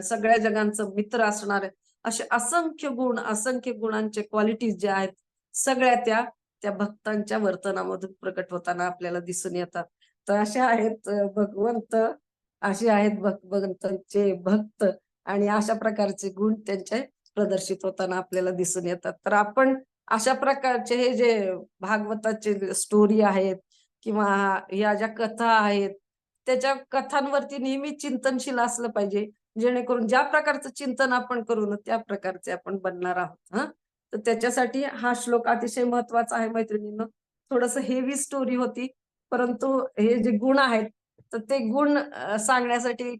सगळ्या जगांचं मित्र असणारे, असे असंख्य गुण, असंख्य गुणांचे क्वालिटीज ज्या आहेत, सगळ्या त्या त्या भक्तांच्या वर्तनामधून प्रकट होताना आपल्याला दिसून येतात. तर असे आहेत भगवंत, असे आहेत भगवंतांचे भक्त आणि अशा प्रकारचे गुण त्यांचे प्रदर्शित होताना आपल्याला दिसून येतात. तर आपण अशा प्रकारचे हे जे भागवताचे स्टोरी आहेत किंवा ह्या ज्या कथा आहेत, त्याच्या कथांवरती नेहमी चिंतनशील असलं पाहिजे जेणेकरून ज्या प्रकारचं चिंतन आपण करू ना त्या प्रकारचे आपण बनणार आहोत. तर त्याच्यासाठी हा श्लोक अतिशय महत्वाचा आहे मैत्रिणींनो. थोडंसं हेवी स्टोरी होती, परंतु हे जे गुण आहेत, तर ते गुण सांगण्यासाठी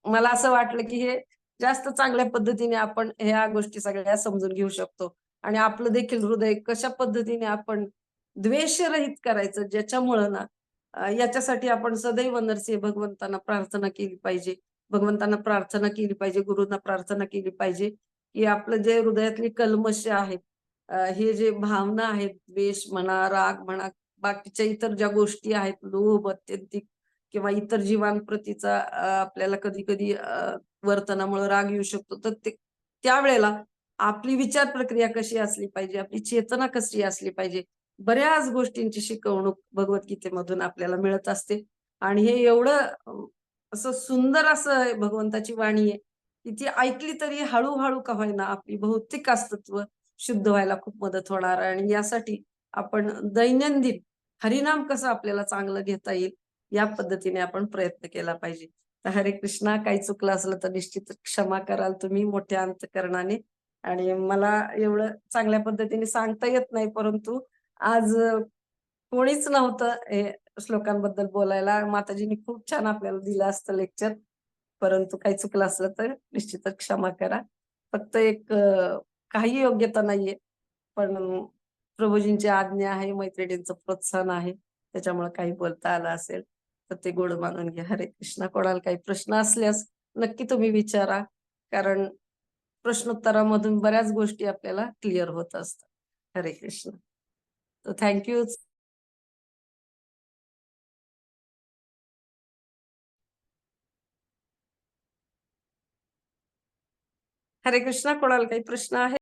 मला असं वाटलं की हे जास्त चांगल्या पद्धतीने आपण ह्या गोष्टी सगळ्या समजून घेऊ शकतो. आणि आपलं देखील हृदय कशा पद्धतीने आपण द्वेषरहित करायचं, ज्याच्यामुळं ना याच्यासाठी आपण सदैव नरसिंह भगवंतांना प्रार्थना केली पाहिजे. भगवंतांना प्रार्थना केली पाहिजे, गुरूंना प्रार्थना केली पाहिजे, की आपलं जे हृदयातली कल्मश आहेत, हे जे भावना आहेत, द्वेष म्हणा, राग म्हणा, बाकीच्या इतर ज्या गोष्टी आहेत, लोभ, अत्यंतिक किंवा इतर जीवांप्रतीचा आपल्याला कधी-कधी वर्तनामुळे राग येऊ शकतो. तर ते त्यावेळेला आपली विचार प्रक्रिया कशी असली पाहिजे, आपली चेतना कशी असली पाहिजे, बऱ्याच गोष्टींची शिकवणूक भगवद्गीतेमधून आपल्याला मिळत असते. आणि हे एवढं असं सुंदर असं भगवंताची वाणी आहे, की ती ऐकली तरी हळू का होईना आपली भौतिक अस्तित्व शुद्ध व्हायला खूप मदत होणार. आणि यासाठी आपण दैनंदिन हरिनाम कसं आपल्याला चांगलं घेता येईल, या पद्धतीने आपण प्रयत्न केला पाहिजे. तर हरे कृष्णा, काही चुकलं असलं तर निश्चित क्षमा कराल तुम्ही मोठ्या अंतःकरणाने. आणि मला एवढं चांगल्या पद्धतीने सांगता येत नाही, परंतु आज कोणीच नव्हतं हे श्लोकांबद्दल बोलायला. माताजींनी खूप छान आपल्याला दिलं असतं लेक्चर. परंतु काही चुकलं असलं तर निश्चितच क्षमा करा. फक्त एक काही योग्यता नाहीये. पण प्रभूजींची आज्ञा आहे, मैत्रिणींचं प्रोत्साहन आहे. त्याच्यामुळे काही बोलता आलं असेल, तर ते गोड मानून घ्या. हरे कृष्ण. कोणाला काही प्रश्न असल्यास नक्की तुम्ही विचारा. कारण प्रश्नोत्तरामधून बऱ्याच गोष्टी आपल्याला क्लिअर होत असतात. हरे कृष्ण. तर थँक यू. हरे कृष्णा. कोणाला काही प्रश्न आहे?